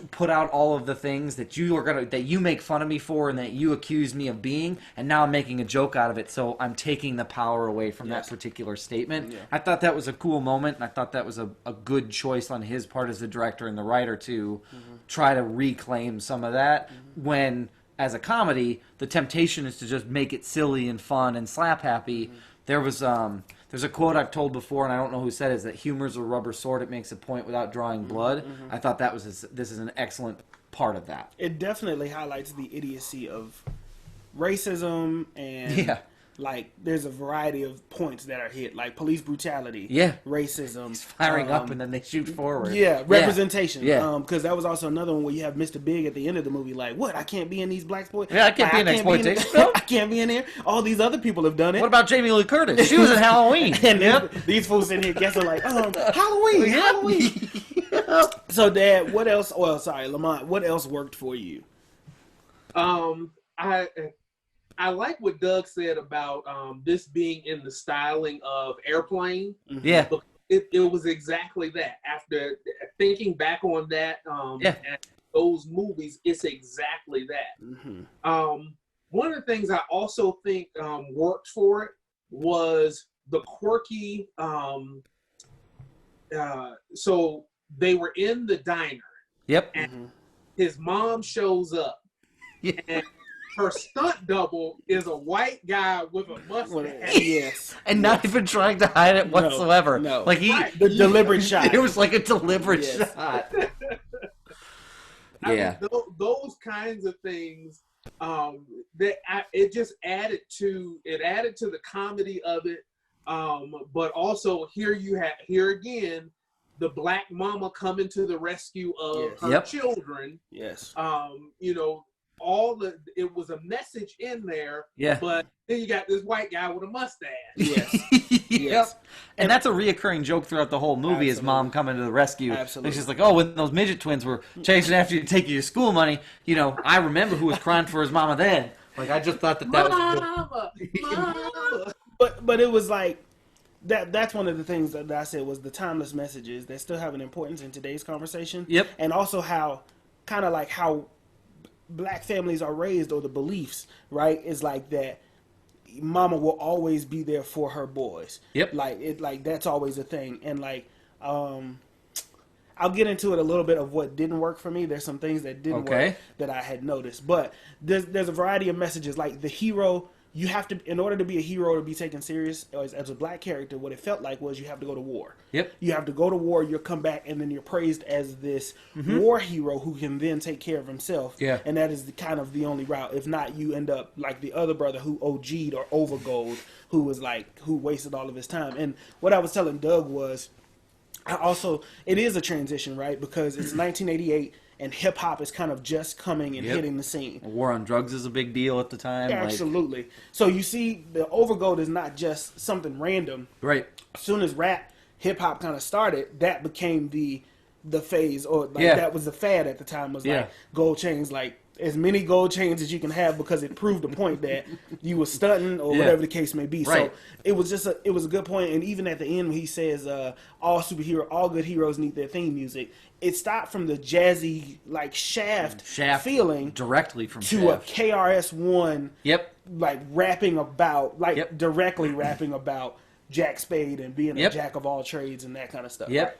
put out all of the things that you make fun of me for and that you accuse me of being, and now I'm making a joke out of it. So I'm taking the power away from that particular statement. Yeah. I thought that was a cool moment, and I thought that was a good choice on his part as the director and the writer to try to reclaim some of that when, as a comedy, the temptation is to just make it silly and fun and slap happy. There's a quote I've told before, and I don't know who said it, is that humor's a rubber sword. It makes a point without drawing blood. I thought this is an excellent part of that. It definitely highlights the idiocy of racism and like there's a variety of points that are hit, like police brutality, racism, He's firing up and then they shoot forward. Representation. Because that was also another one where you have Mr. Big at the end of the movie, like, what? I can't be in these black boys. Yeah, I can't be in exploitation film. I can't be in there. All these other people have done it. What about Jamie Lee Curtis? She was in Halloween. And these fools in here guessing like, Halloween. So, Dad, what else? Well, sorry, Lamont. What else worked for you? I like what Doug said about this being in the styling of Airplane. Yeah. It was exactly that. After thinking back on that, and those movies, it's exactly that. One of the things I also think worked for it was the quirky. So they were in the diner. Yep. And his mom shows up. Yeah. And her stunt double is a white guy with a mustache. Yes. And not even trying to hide it whatsoever. No. Like the deliberate shot. It was like a deliberate shot. I mean, those kinds of things. It just added to the comedy of it. But also here again, the black mama coming to the rescue of her children. Yes. It was a message in there. Yeah. But then you got this white guy with a mustache. Yes. Yep. And that's a reoccurring joke throughout the whole movie. Is mom coming to the rescue. Absolutely. And she's like, oh, when those midget twins were chasing after you to take you to school money, I remember who was crying for his mama then. Like, I just thought that Mama. But it was like that's one of the things that I said was the timeless messages that still have an importance in today's conversation. Yep. And also how black families are raised, or the beliefs, right, is like that mama will always be there for her boys. Yep. Like that's always a thing. And like I'll get into it a little bit of what didn't work for me. There's some things that didn't work that I had noticed. But there's a variety of messages. Like the hero, you have to, in order to be a hero, to be taken serious as a black character, what it felt like was you have to go to war. Yep. You have to go to war, you'll come back, and then you're praised as this war hero who can then take care of himself. Yeah. And that is kind of the only route. If not, you end up like the other brother who OG'd or overgold, who wasted all of his time. And what I was telling Doug was, it is a transition, right? Because it's 1988 and hip hop is kind of just coming and hitting the scene. War on drugs is a big deal at the time. Yeah, absolutely. So you see, the overgold is not just something random. Right. As soon as hip hop kind of started, that became the phase, or that was the fad at the time. Was like gold chains, like as many gold chains as you can have because it proved the point that you were stunting or whatever the case may be. Right. So it was a good point. And even at the end when he says all good heroes need their theme music, it stopped from the jazzy like Shaft feeling directly from to Shaft. a KRS-One Yep. like rapping about directly rapping about Jack Spade and being a jack of all trades and that kind of stuff. Yep. Right?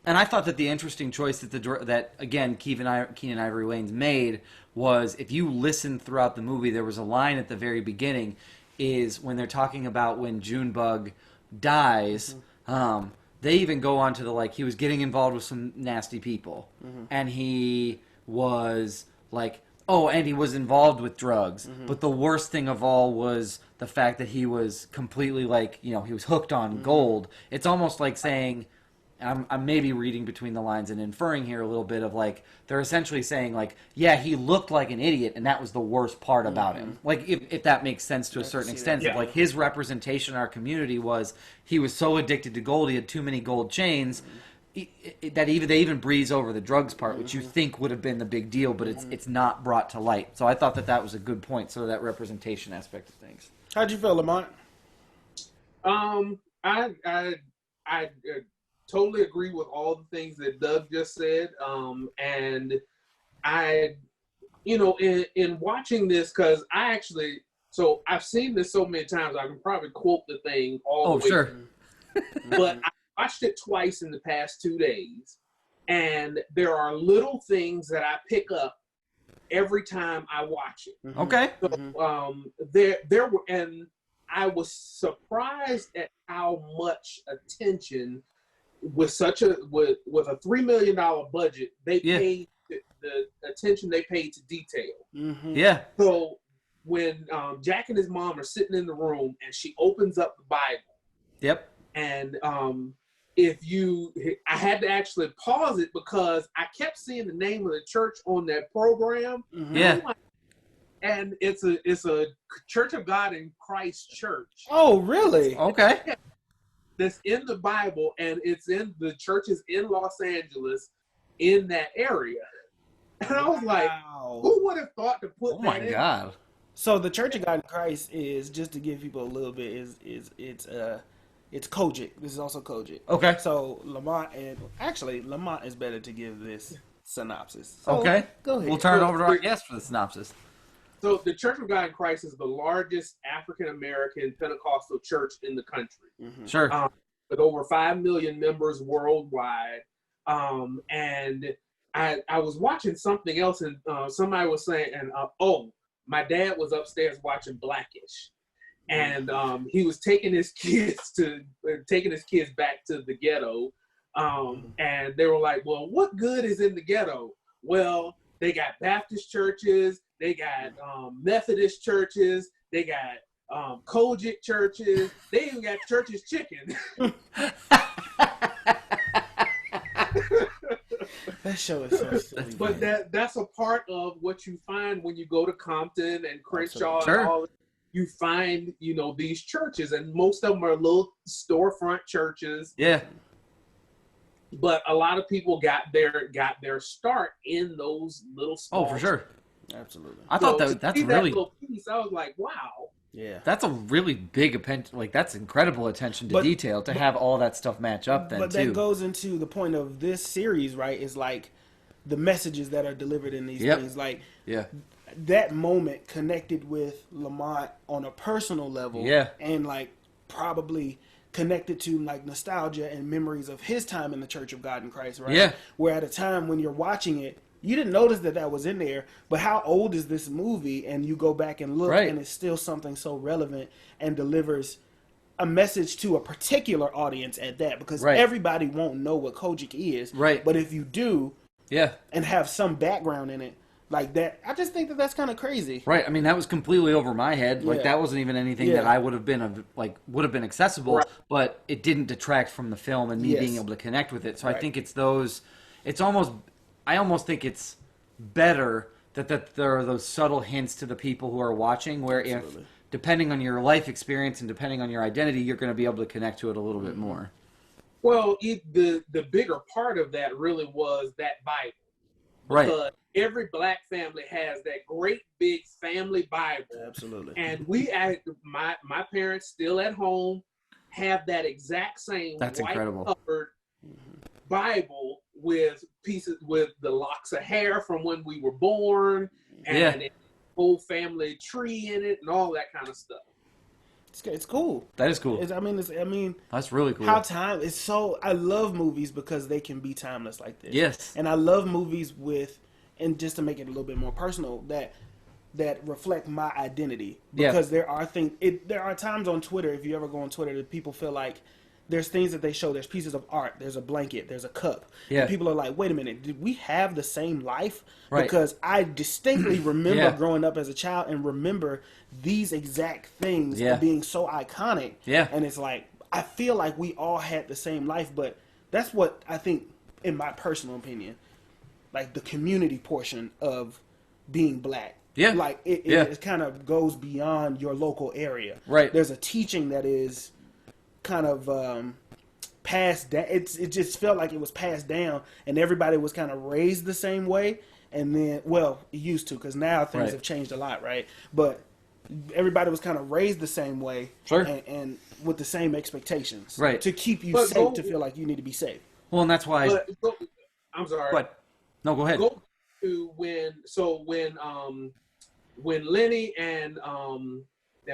And I thought that the interesting choice that again Keenan Ivory Wayans made was, if you listen throughout the movie, there was a line at the very beginning is when they're talking about when Junebug dies. They even go on to the he was getting involved with some nasty people, and he was like, and he was involved with drugs. But the worst thing of all was the fact that he was completely he was hooked on gold. It's almost like saying, I'm maybe reading between the lines and inferring here a little bit of they're essentially saying he looked like an idiot and that was the worst part about him. If that makes sense to a certain extent, of his representation in our community was he was so addicted to gold, he had too many gold chains that they even breeze over the drugs part, which you think would have been the big deal, but it's not brought to light. So I thought that was a good point. So that representation aspect of things. How'd you feel, Lamont? I totally agree with all the things that Doug just said. And I, in watching this, because I've seen this so many times, I can probably quote the thing all the way. Sure. But I watched it twice in the past 2 days, and there are little things that I pick up every time I watch it. Okay. So, there were, and I was surprised at how much attention with a $3 million budget they paid the attention they paid to detail. Yeah. So when Jack and his mom are sitting in the room and she opens up the Bible. Yep. And I had to actually pause it because I kept seeing the name of the church on that program. Yeah. And it's a Church of God in Christ church. Oh, really? Okay. That's in the Bible, and it's in the churches in Los Angeles in that area. And I was like, who would have thought to put that in? Oh my God. So the Church of God in Christ is, just to give people a little bit, it's Kojic. This is also Kojic. Okay. So Lamont is better to give this synopsis. So, okay. Go ahead. We'll turn it over to our guest for the synopsis. So the Church of God in Christ is the largest African-American Pentecostal church in the country. Sure. With over 5 million members worldwide. And I was watching something else, and somebody was saying, my dad was upstairs watching Blackish. And he was taking his kids back to the ghetto. And they were like, well, what good is in the ghetto? Well, they got Baptist churches, they got Methodist churches, they got Kojic churches, they even got Church's Chicken. That show is so silly. But that's a part of what you find when you go to Compton and Crenshaw Sure. and all. You find, these churches, and most of them are little storefront churches. Yeah. But a lot of people got their start in those little small. Oh, for sure. Absolutely. I thought that's really. Little piece, I was like, wow. Yeah. That's a really big that's incredible attention to detail to have all that stuff match up. Then but too. that goes into the point of this series, right? Is the messages that are delivered in these things, that moment connected with Lamont on a personal level, and probably connected to nostalgia and memories of his time in the Church of God in Christ, right? Yeah. Where at a time when you're watching it, you didn't notice that was in there, but how old is this movie? And you go back and look, and it's still something so relevant and delivers a message to a particular audience at that, because everybody won't know what Kojic is, right? But if you do, and have some background in it, like that, I just think that's kind of crazy. Right. I mean, that was completely over my head. Like that wasn't even anything that I would have been accessible, but it didn't detract from the film and me being able to connect with it. So I think I almost think it's better that there are those subtle hints to the people who are watching, where if depending on your life experience and depending on your identity, you're going to be able to connect to it a little bit more. Well, the bigger part of that really was that Bible. Right. because every black family has that great big family Bible. Absolutely. And my parents still at home have that exact same That's white incredible. covered Bible with the locks of hair from when we were born, and a whole family tree in it and all that kind of stuff. It's cool. That is cool. I mean, That's really cool. I love movies because they can be timeless like this. Yes. And I love movies and just to make it a little bit more personal, that reflect my identity. Because there are times on Twitter, if you ever go on Twitter, that people feel like there's things that they show. There's pieces of art. There's a blanket. There's a cup. Yeah. And people are like, wait a minute, did we have the same life? Right. Because I distinctly remember growing up as a child and remember these exact things being so iconic. Yeah. And it's like, I feel like we all had the same life, but that's what I think, in my personal opinion, like the community portion of being black. Yeah. Like it kind of goes beyond your local area. Right. There's a teaching that is kind of passed down. It just felt like it was passed down, and everybody was kind of raised the same way. And then, well, it used to, because now things have changed a lot, right? But everybody was kind of raised the same way, Sure. and with the same expectations, Right? To keep you safe, to feel like you need to be safe. Well, and that's why. I'm sorry. But no, go ahead. Go to when Lenny and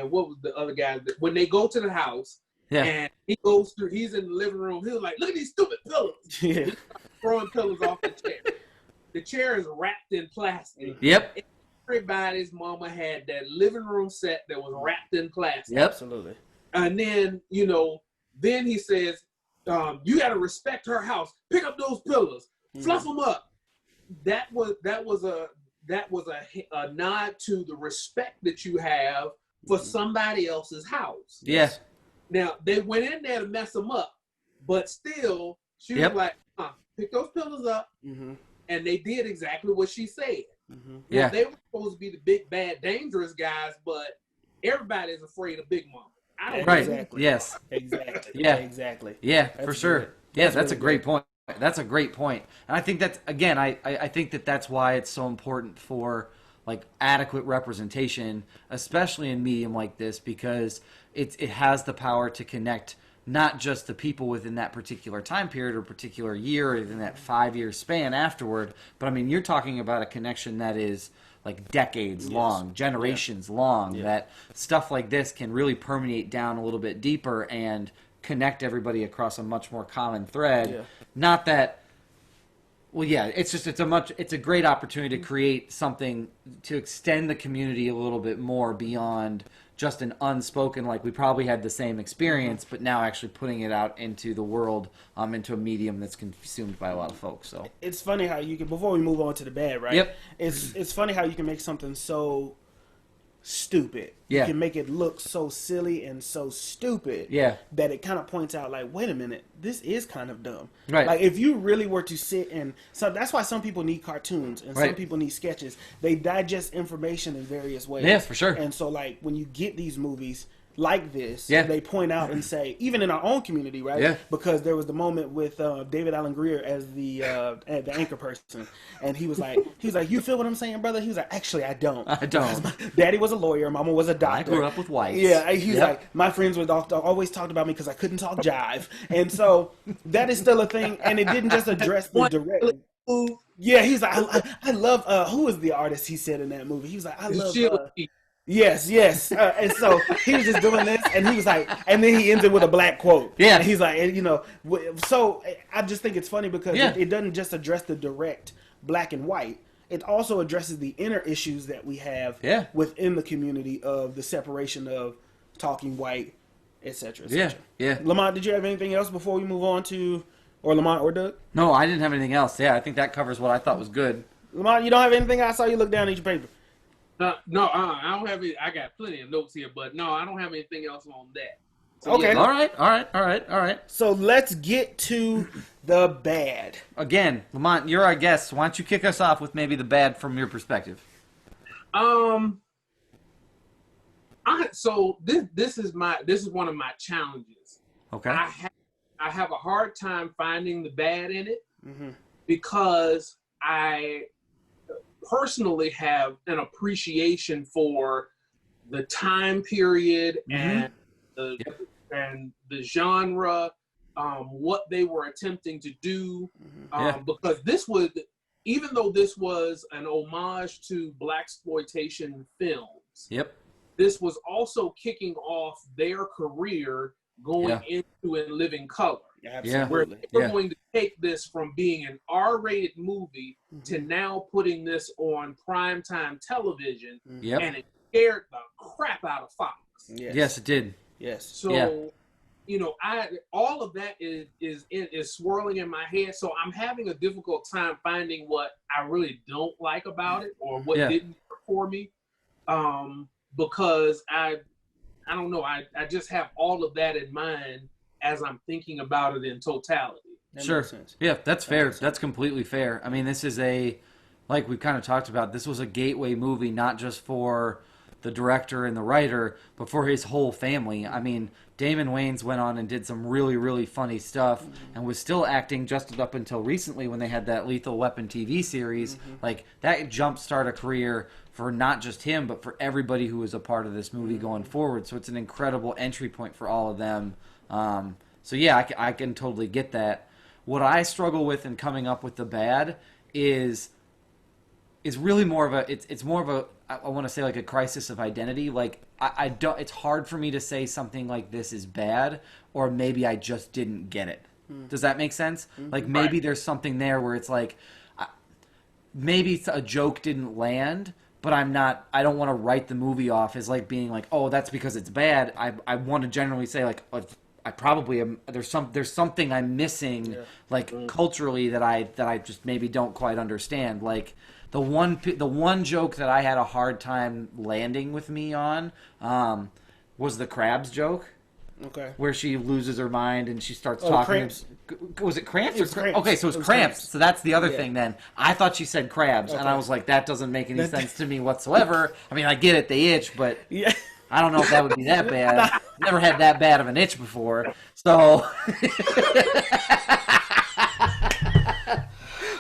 what was the other guy, when they go to the house, and he's in the living room, he was like, look at these stupid pillows. Yeah. He's throwing pillows off the chair. The chair is wrapped in plastic. Yep. Everybody's mama had that living room set that was wrapped in plastic. Yep. Absolutely. And then, then he says, you got to respect her house. Pick up those pillows, fluff them up. That was a nod to the respect that you have for somebody else's house. Yeah. Now, they went in there to mess them up, but still, she was like, pick those pillows up. Mm-hmm. And they did exactly what she said. Mm-hmm. Yeah. They were supposed to be the big, bad, dangerous guys, but everybody's afraid of Big Mama. I don't Right. Exactly. Yes. Exactly. Yeah. Exactly. Yeah, That's for sure. good. Yeah, That's that's a really great good. point. That's a great point. And I think that's, again, I think that's why it's so important for like adequate representation, especially in medium like this, because it has the power to connect not just the people within that particular time period or particular year or in that 5-year span afterward, but I mean, you're talking about a connection that is like decades long, generations long, that stuff like this can really permeate down a little bit deeper and connect everybody across a much more common thread. Yeah. Not that, well, yeah, it's a great opportunity to create something to extend the community a little bit more beyond just an unspoken, like we probably had the same experience, but now actually putting it out into the world, into a medium that's consumed by a lot of folks. So it's funny how you can, before we move on to the bad, right? Yep. It's funny how you can make something so stupid. Yeah. You can make it look so silly and so stupid. Yeah. That it kind of points out like, wait a minute, this is kind of dumb. Right. Like if you really were to sit and so that's why some people need cartoons and some people need sketches. They digest information in various ways. Yeah, for sure. And so like when you get these movies like this, Yeah. they point out and say, even in our own community, right? Yeah. Because there was the moment with David Allen Greer as the anchor person, and he was like, you feel what I'm saying, brother? He was like, actually, I don't. I don't. Because my daddy was a lawyer, mama was a doctor. I grew up with whites. Yeah, he was like, my friends would always talked about me because I couldn't talk jive, and so that is still a thing, and it didn't just address the direct. Yeah, he's like, I love. Who was the artist he said in that movie? He was like, I love. Yes. And so he was just doing this, and he was like, and then he ends it with a black quote. Yeah. And he's like, so I just think it's funny because Yeah. it doesn't just address the direct black and white. It also addresses the inner issues that we have within the community of the separation of talking white, etc. Yeah. Lamont, did you have anything else before we move on to, or Lamont or Doug? No, I didn't have anything else. Yeah, I think that covers what I thought was good. Lamont, you don't have anything? I saw you look down at your paper. No, I don't have any. I got plenty of notes here, but no, I don't have anything else on that. So, Okay. yeah. All right. So let's get to the bad. Again, Lamont, you're our guest. So why don't you kick us off with maybe the bad from your perspective? So this is one of my challenges. Okay. I have a hard time finding the bad in it Mm-hmm. because I personally have an appreciation for the time period and the genre, what they were attempting to do, because this was, even though this was an homage to blaxploitation films, this was also kicking off their career going into In Living Color. Where they're going to take this from being an R-rated movie to now putting this on primetime television, and it scared the crap out of Fox. Yes, it did. So, you know, all of that is swirling in my head. So I'm having a difficult time finding what I really don't like about it, or what didn't work for me, because I don't know. I just have all of that in mind as I'm thinking about it in totality. Sure. Yeah, that's fair. That's completely fair. I mean, this is like we've kind of talked about, this was a gateway movie, not just for the director and the writer, but for his whole family. I mean, Damon Wayans went on and did some really, really funny stuff, and was still acting just up until recently when they had that Lethal Weapon TV series. Like, that jumpstart a career for not just him, but for everybody who was a part of this movie going forward. So it's an incredible entry point for all of them. So yeah, I can totally get that. What I struggle with in coming up with the bad is really more of a, it's more of a, I want to say like a crisis of identity. Like, I don't, it's hard for me to say something like this is bad, or maybe I just didn't get it. Does that make sense? Like, maybe there's something there where it's like, maybe a joke didn't land, but I don't want to write the movie off as like being like, oh, that's because it's bad. I want to generally say like, I probably am. There's something I'm missing, like culturally, that I just maybe don't quite understand. Like the one joke that I had a hard time landing with me on was the crabs joke. Okay. Where she loses her mind and she starts talking. Cramps. Was it cramps? Cramps. Okay, so it was cramps. So that's the other thing then. I thought she said crabs, and I was like, that doesn't make any sense to me whatsoever. I mean, I get it, they itch, but I don't know if that would be that bad. Never had that bad of an itch before. So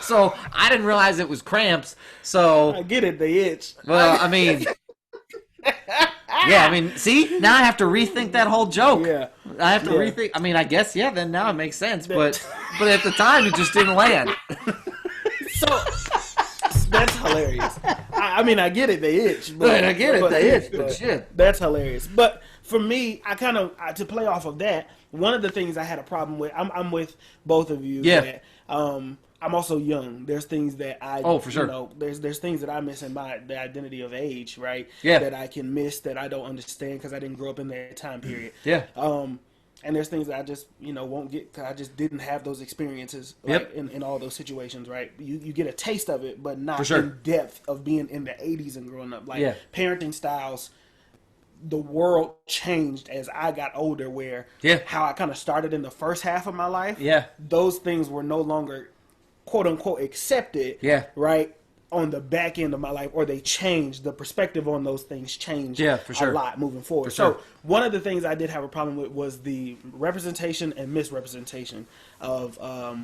so I didn't realize it was cramps. So I get it, they itch. Well, I mean, yeah, I mean, see, now I have to rethink that whole joke. Yeah, I have to rethink. I mean, I guess then now it makes sense, but at the time it just didn't land. So that's hilarious. I mean, I get it, they itch. But I get it, they itch. But shit, that's hilarious. But for me, I kind of to play off of that. One of the things I had a problem with, I'm with both of you. Yeah. That, I'm also young. There's things that for sure. You know, there's things that I miss in the identity of age, right? Yeah. That I can miss, that I don't understand because I didn't grow up in that time period. Yeah. And there's things that I just, won't get because I just didn't have those experiences like, in all those situations, right? You get a taste of it, but not in depth of being in the 80s and growing up. Like parenting styles, the world changed as I got older, where how I kind of started in the first half of my life, those things were no longer quote unquote accepted, right, on the back end of my life, or they changed. The perspective on those things changed for sure. a lot moving forward. So one of the things I did have a problem with was the representation and misrepresentation of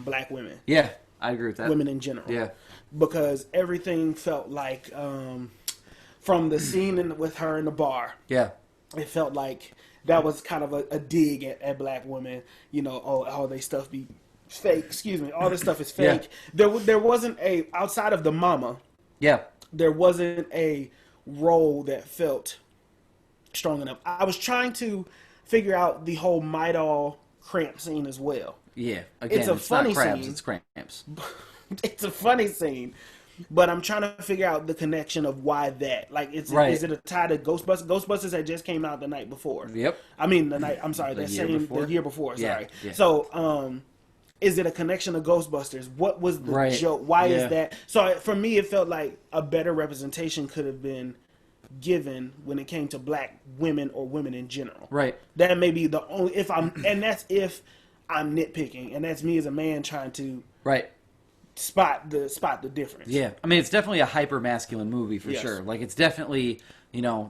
black women. Yeah, I agree with that. Women in general. Yeah. Because everything felt like, from the scene with her in the bar, it felt like that was kind of a dig at black women. All they stuff be fake. Excuse me. All this stuff is fake. There wasn't outside of the mama. There wasn't a role that felt strong enough. I was trying to figure out the whole Midol cramp scene as well. Yeah. Again, it's a funny not crabs, scene. It's cramps. It's a funny scene. But I'm trying to figure out the connection of why that. Like, is it a tie to Ghostbusters? Ghostbusters had just came out the night before. I mean, the year before. Sorry. Yeah. So, is it a connection to Ghostbusters? What was the joke? Why is that? So for me, it felt like a better representation could have been given when it came to black women or women in general. Right. That may be the only and that's if I'm nitpicking, and that's me as a man trying to spot the difference. Yeah, I mean, it's definitely a hyper masculine movie for sure. Like, it's definitely,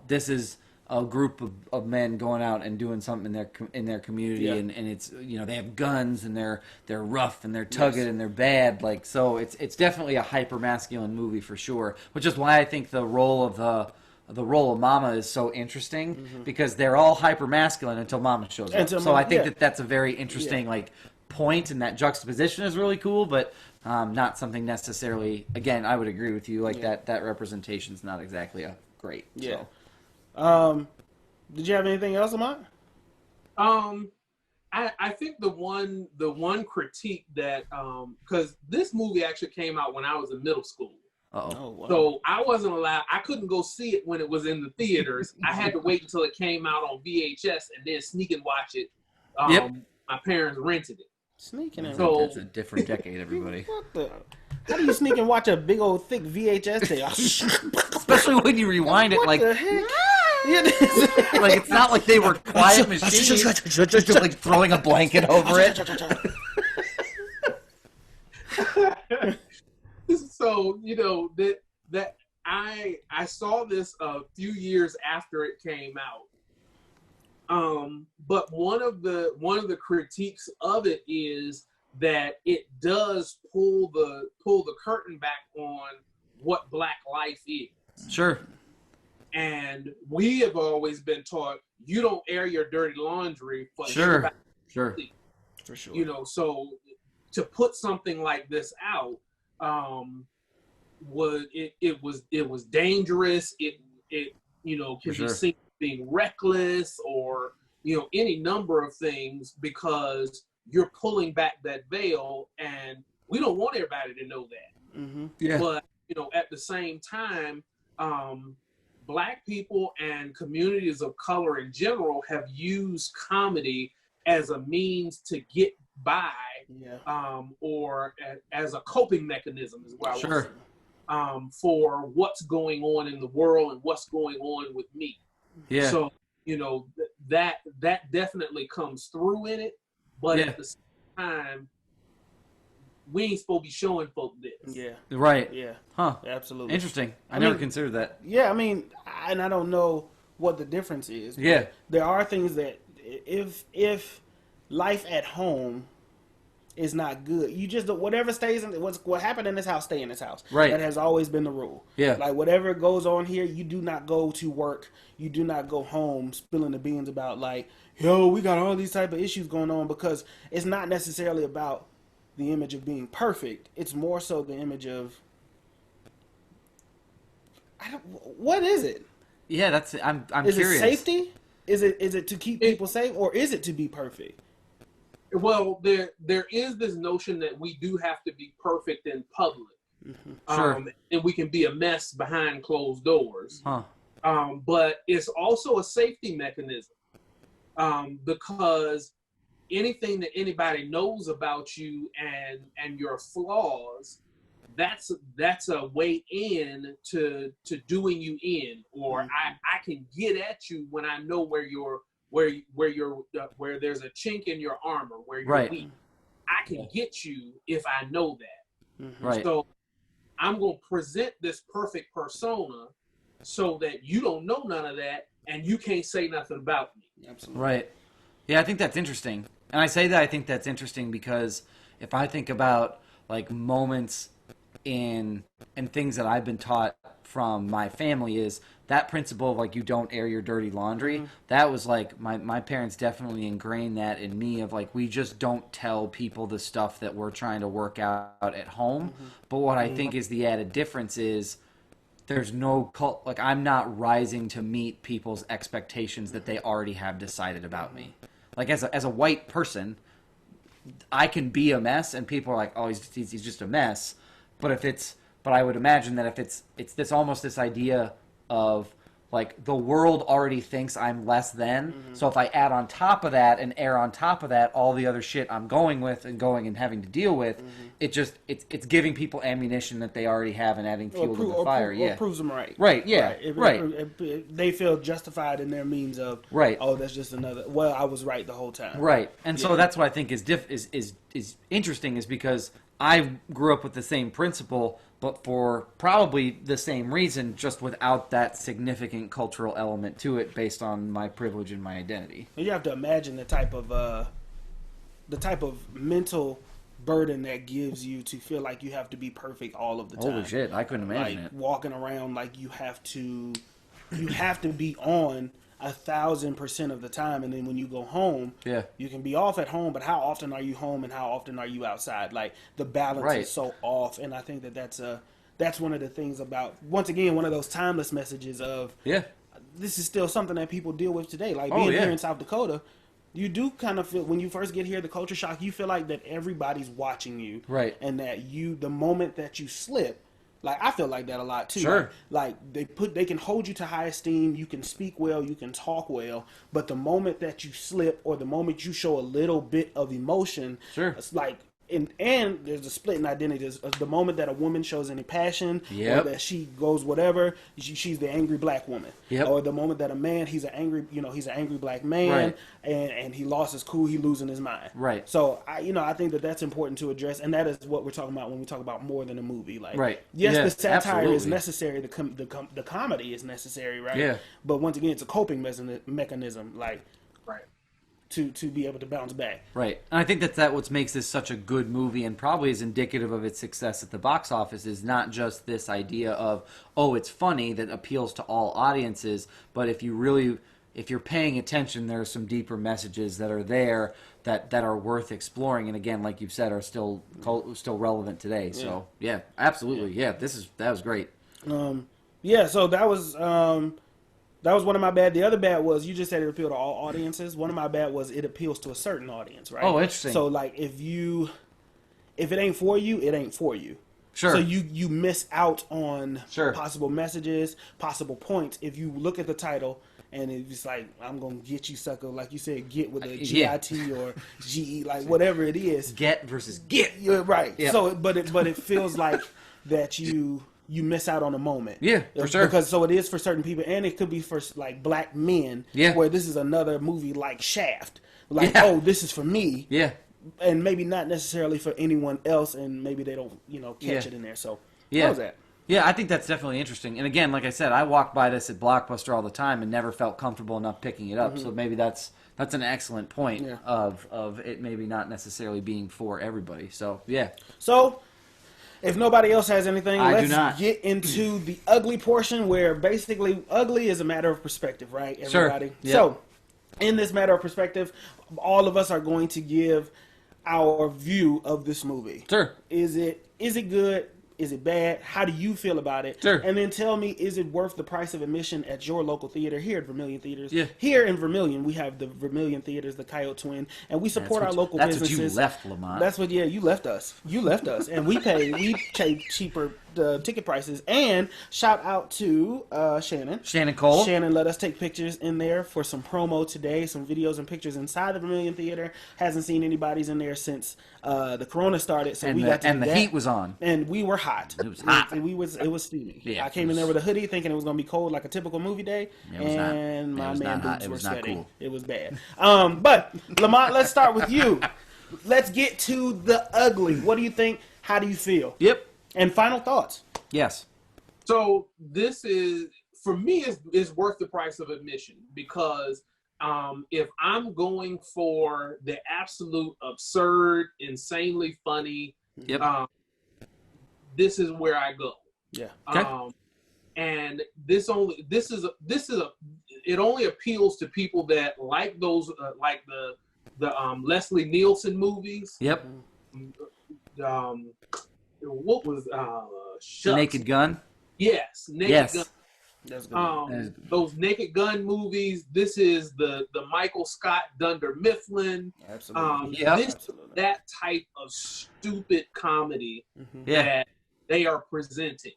this is a group of men going out and doing something in their community, Yeah. and it's they have guns and they're rough and they're tugged and they're bad, like, so it's definitely a hyper masculine movie for sure, which is why I think the role of Mama is so interesting, because they're all hyper masculine until Mama shows up. So I think that's a very interesting like point, and that juxtaposition is really cool, but not something necessarily. Again, I would agree with you. Like that representation is not exactly a great. Yeah. So. Did you have anything else, Amon? I think the one critique that because this movie actually came out when I was in middle school. Uh-oh. Oh, wow. So I wasn't allowed. I couldn't go see it when it was in the theaters. I had to wait until it came out on VHS and then sneak and watch it. My parents rented it. Sneaking in. So- That's a different decade, everybody. What the? How do you sneak and watch a big old thick VHS thing? Especially when you rewind it, What like the heck? like it's not like they were quiet machines, just like throwing a blanket over it. So that I saw this a few years after it came out. But one of the critiques of it is that it does pull the curtain back on what Black life is. Sure. And we have always been taught you don't air your dirty laundry for Sure. For sure. So to put something like this out, it was dangerous. It can be seen being reckless, or any number of things, because you're pulling back that veil, and we don't want everybody to know that. Mm-hmm. Yeah. But at the same time, Black people and communities of color in general have used comedy as a means to get by, or as a coping mechanism, is what I would say, for what's going on in the world and what's going on with me. Yeah. So that definitely comes through in it, but at the same time, we ain't supposed to be showing folk this. Yeah. Right. Yeah. Huh. Absolutely. Interesting. I never considered that. Yeah, I mean, and I don't know what the difference is. Yeah. There are things that if life at home is not good, you just whatever stays in what happened in this house, stay in this house. Right. That has always been the rule. Yeah. Like whatever goes on here, you do not go to work. You do not go home spilling the beans about like, yo, we got all these type of issues going on, because it's not necessarily about the image of being perfect. It's more so the image of what is it? Yeah, that's I'm Is curious. it safety? Is it to keep people safe, or is it to be perfect? Well, there is this notion that we do have to be perfect in public, Sure. and we can be a mess behind closed doors. Huh. But it's also a safety mechanism, because anything that anybody knows about you and your flaws, that's a way in to doing you in, or I can get at you when I know where there's a chink in your armor, where you're weak. I can get you if I know that. Right. So I'm going to present this perfect persona so that you don't know none of that and you can't say nothing about me. Absolutely. Right. Yeah, I think that's interesting. And I say that I think that's interesting because if I think about like moments and things that I've been taught from my family, is that principle of like you don't air your dirty laundry. That was like my parents definitely ingrained that in me, of like we just don't tell people the stuff that we're trying to work out at home. But what I think is the added difference is there's no like I'm not rising to meet people's expectations that they already have decided about me. Like as a white person, I can be a mess and people are like, oh, he's just a mess. But I would imagine that if it's this almost this idea of like the world already thinks I'm less than. So if I add on top of that and air on top of that all the other shit I'm going and having to deal with, it's giving people ammunition that they already have and adding fuel to the fire. Or proves them right. Right. Yeah. Right. If they feel justified in their means of oh, that's just another. Well, I was right the whole time. Right. And so that's what I think is interesting, is because I grew up with the same principle but for probably the same reason, just without that significant cultural element to it based on my privilege and my identity. You have to imagine the type of mental burden that gives you to feel like you have to be perfect all of the time. Holy shit, I couldn't imagine like it. walking around like you have to be on 1,000% of the time, and then when you go home, Yeah. you can be off at home, but how often are you home and how often are you outside? Like the balance Right. is so off, and I think that's one of the things about, once again, one of those timeless messages of Yeah. this is still something that people deal with today. Like Oh, being yeah. here in South Dakota, you do kind of feel, when you first get here, the culture shock, you feel like that everybody's watching you. Right. And that the moment that you slip, like I feel like that a lot too. Sure. Like they can hold you to high esteem, you can speak well, you can talk well, but the moment that you slip or the moment you show a little bit of emotion, Sure. it's like, and there's a split in identity. There's the moment that a woman shows any passion, Yep. or that she goes whatever, she's the angry black woman. Yep. Or the moment that a man, he's an angry black man, Right. and he lost his cool, he losing his mind. Right. So I think that's important to address, and that is what we're talking about when we talk about more than a movie. Like, Right. yes, Yeah, the satire is absolutely. necessary, the comedy is necessary, right? Yeah. But once again, it's a coping mechanism, like Right. to be able to bounce back. Right. And I think that what makes this such a good movie and probably is indicative of its success at the box office is not just this idea of, oh, it's funny that appeals to all audiences, but if you're paying attention, there are some deeper messages that are there that are worth exploring, and again, like you've said, are still relevant today. So yeah, absolutely. Yeah, that was great. Yeah, so that was one of my bad. The other bad was, you just said it appealed to all audiences. One of my bad was it appeals to a certain audience, right? Oh, interesting. So like if it ain't for you, it ain't for you. Sure. So you miss out on Sure. possible messages, possible points. If you look at the title and it's like, I'm gonna get you, sucker, like you said, get with a Yeah. GIT or GE, like whatever it is. Get versus get. You're right. Yeah. So but it feels like that you miss out on a moment. Yeah, for sure. Because so it is for certain people, and it could be for like black men. Yeah. Where this is another movie like Shaft. Like, Yeah. oh, this is for me. Yeah. And maybe not necessarily for anyone else, and maybe they don't, catch Yeah. it in there. So Yeah. what was that? Yeah, I think that's definitely interesting. And again, like I said, I walk by this at Blockbuster all the time and never felt comfortable enough picking it up. So maybe that's an excellent point Yeah. of it maybe not necessarily being for everybody. So yeah. So if nobody else has anything, I do let's not. get into the ugly portion, where basically ugly is a matter of perspective, right? Sure. Everybody. Yep. So in this matter of perspective, all of us are going to give our view of this movie. Sure. Is it good? Is it bad? How do you feel about it? Sure. And then tell me, is it worth the price of admission at your local theater here at Vermillion Theatres? Yeah. Here in Vermillion, we have the Vermillion Theatres, the Coyote Twin, and we support our local That's businesses. what you left, Lamont. That's what, you left us. You left us. And we pay cheaper ticket prices. And shout out to Shannon. Shannon Cole. Shannon let us take pictures in there for some promo today, some videos and pictures inside the Vermillion Theater. Hasn't seen anybody's in there since the Corona started, so we got to do the that. heat was on. And we were hot. It was hot. It was steamy. Yeah, I came in there with a hoodie thinking it was going to be cold like a typical movie day. It was not. And It my was man not hot. boobs It were was not sweating. cool. It was bad. But Lamont, let's start with you. Let's get to the ugly. What do you think? How do you feel? Yep. And final thoughts. Yes. So this is, for me, is worth the price of admission, because if I'm going for the absolute absurd, insanely funny, Yep. this is where I go. Yeah. Okay. And it only appeals to people that like those, like the Leslie Nielsen movies. Yep. What was The Shucks. Naked Gun. Yes, Naked Yes. Gun. That's good. Those Naked Gun movies. This is the Michael Scott Dunder Mifflin. Absolutely. Yep. Absolutely. That type of stupid comedy Yeah. that they are presenting.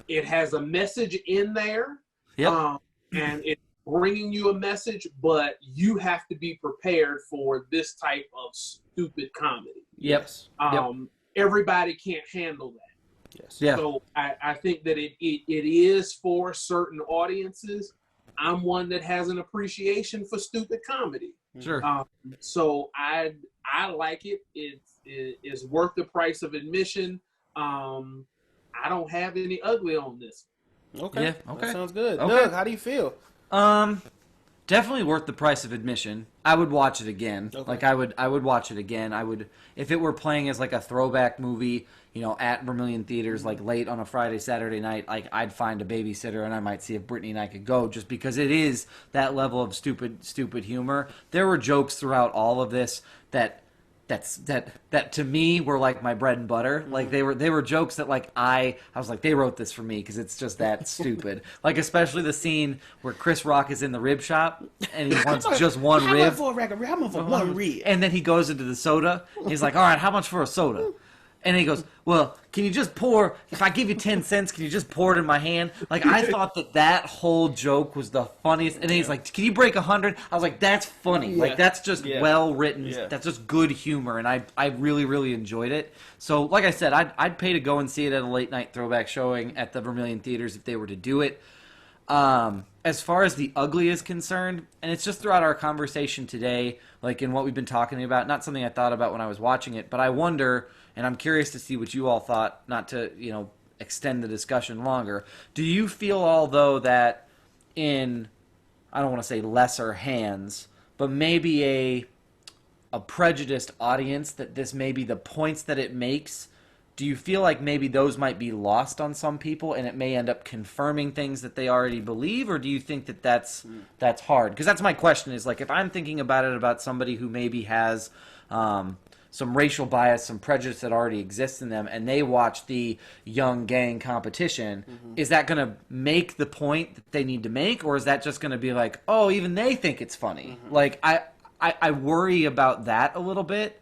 It has a message in there, Yep. and it's bringing you a message, but you have to be prepared for this type of stupid comedy. Yep. Everybody can't handle that. Yes. Yeah. So I think that it is for certain audiences. I'm one that has an appreciation for stupid comedy. Sure. So I like it. It's worth the price of admission. I don't have any ugly on this. Okay. Yeah, okay. That sounds good. Okay. Doug, how do you feel? Definitely worth the price of admission. I would watch it again. Okay. Like I would watch it again. I would, if it were playing as like a throwback movie, you know, at Vermillion Theaters, like late on a Friday, Saturday night, like I'd find a babysitter and I might see if Brittany and I could go, just because it is that level of stupid humor. There were jokes throughout all of this that to me were like my bread and butter. Like they were jokes that like I was like, they wrote this for me because it's just that stupid. Like especially the scene where Chris Rock is in the rib shop and he wants just one How rib. much for a rack of rib? How much for one rib? And then he goes into the soda. He's like, all right, how much for a soda? And he goes, well, can you just pour, if I give you 10 cents, can you just pour it in my hand? Like, I thought that whole joke was the funniest. And then he's like, can you break 100? I was like, that's funny. Yeah. Like, that's just well written. Yeah. That's just good humor. And I really, really enjoyed it. So, like I said, I'd pay to go and see it at a late night throwback showing at the Vermillion Theaters if they were to do it. As far as the ugly is concerned, and it's just throughout our conversation today, like in what we've been talking about, not something I thought about when I was watching it, but I wonder, and I'm curious to see what you all thought, not to, you know, extend the discussion longer. Do you feel, although, that in, I don't want to say lesser hands, but maybe a prejudiced audience, that this may be the points that it makes, do you feel like maybe those might be lost on some people and it may end up confirming things that they already believe? Or do you think that that's hard? Because that's my question, is like, if I'm thinking about it about somebody who maybe has some racial bias, some prejudice that already exists in them, and they watch the young gang competition, is that going to make the point that they need to make? Or is that just going to be like, oh, even they think it's funny? Like, I worry about that a little bit.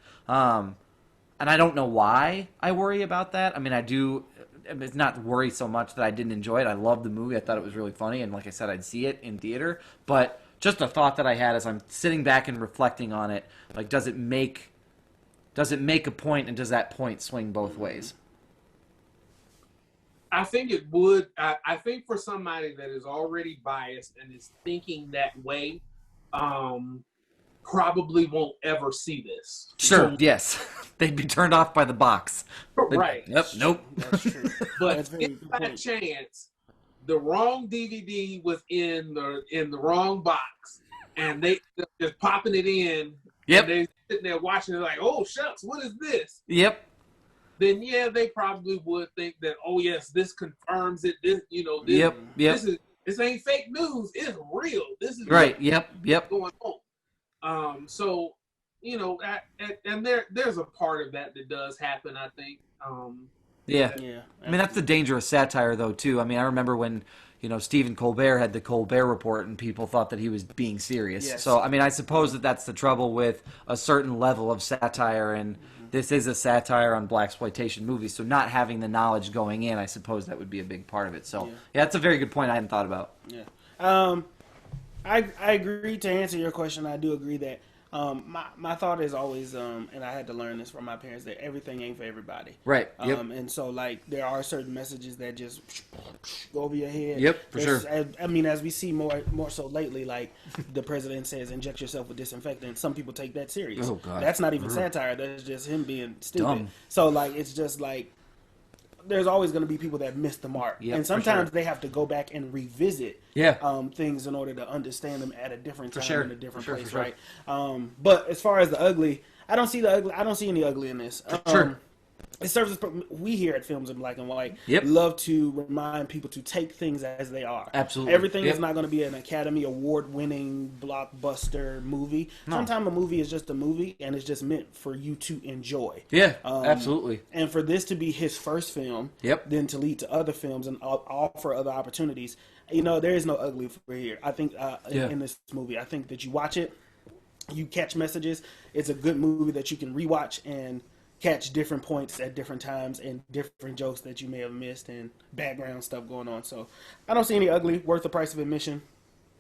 And I don't know why I worry about that. I mean, I do. It's not worry so much that I didn't enjoy it. I loved the movie. I thought it was really funny. And like I said, I'd see it in theater. But just a thought that I had as I'm sitting back and reflecting on it, like, does it make a point, and does that point swing both ways? I think it would. I think for somebody that is already biased and is thinking that way, probably won't ever see this. Sure, yes. They'd be turned off by the box. Right. Yep, nope. That's true. But That's very if good by point. chance the wrong DVD was in the wrong box and they just popping it in, Yep. and they sitting there watching it like, oh shucks, what is this? Yep. Then yeah, they probably would think that, oh yes, this confirms it. This, you know, this, Yep. Yep. this ain't fake news. It's real. This is Right. what's Yep. going on. So, you know, and there's a part of that does happen, I think. Yeah. Yeah. I mean, that's the danger of satire, though, too. I mean, I remember when, you know, Stephen Colbert had the Colbert Report and people thought that he was being serious. Yes. So, I mean, I suppose that's the trouble with a certain level of satire, and this is a satire on blaxploitation movies, so not having the knowledge going in, I suppose that would be a big part of it. So, yeah, that's a very good point I hadn't thought about. Yeah. I agree. To answer your question, I do agree that my thought is always, and I had to learn this from my parents, that everything ain't for everybody. Right. Yep. And so, like, there are certain messages that just go over your head. Yep, for sure. I mean, as we see more so lately, like the president says, inject yourself with disinfectant. Some people take that serious. Oh, God. That's not even satire. That's just him being stupid. Dumb. So, like, it's just like, there's always going to be people that miss the mark. Yep, and for sometimes sure. they have to go back and revisit things in order to understand them at a different time in a different place, right? But as far as the ugly, I don't see any ugly in this. Sure. It serves as, we here at Films in Black and White Yep. love to remind people to take things as they are. Absolutely. Everything Yep. is not going to be an Academy Award winning blockbuster movie. No. Sometimes a movie is just a movie and it's just meant for you to enjoy. Yeah, absolutely. And for this to be his first film, Yep. then to lead to other films and offer other opportunities, you know, there is no ugly for here. I think in this movie, I think that you watch it, you catch messages. It's a good movie that you can rewatch and catch different points at different times and different jokes that you may have missed and background stuff going on. So I don't see any ugly. Worth the price of admission.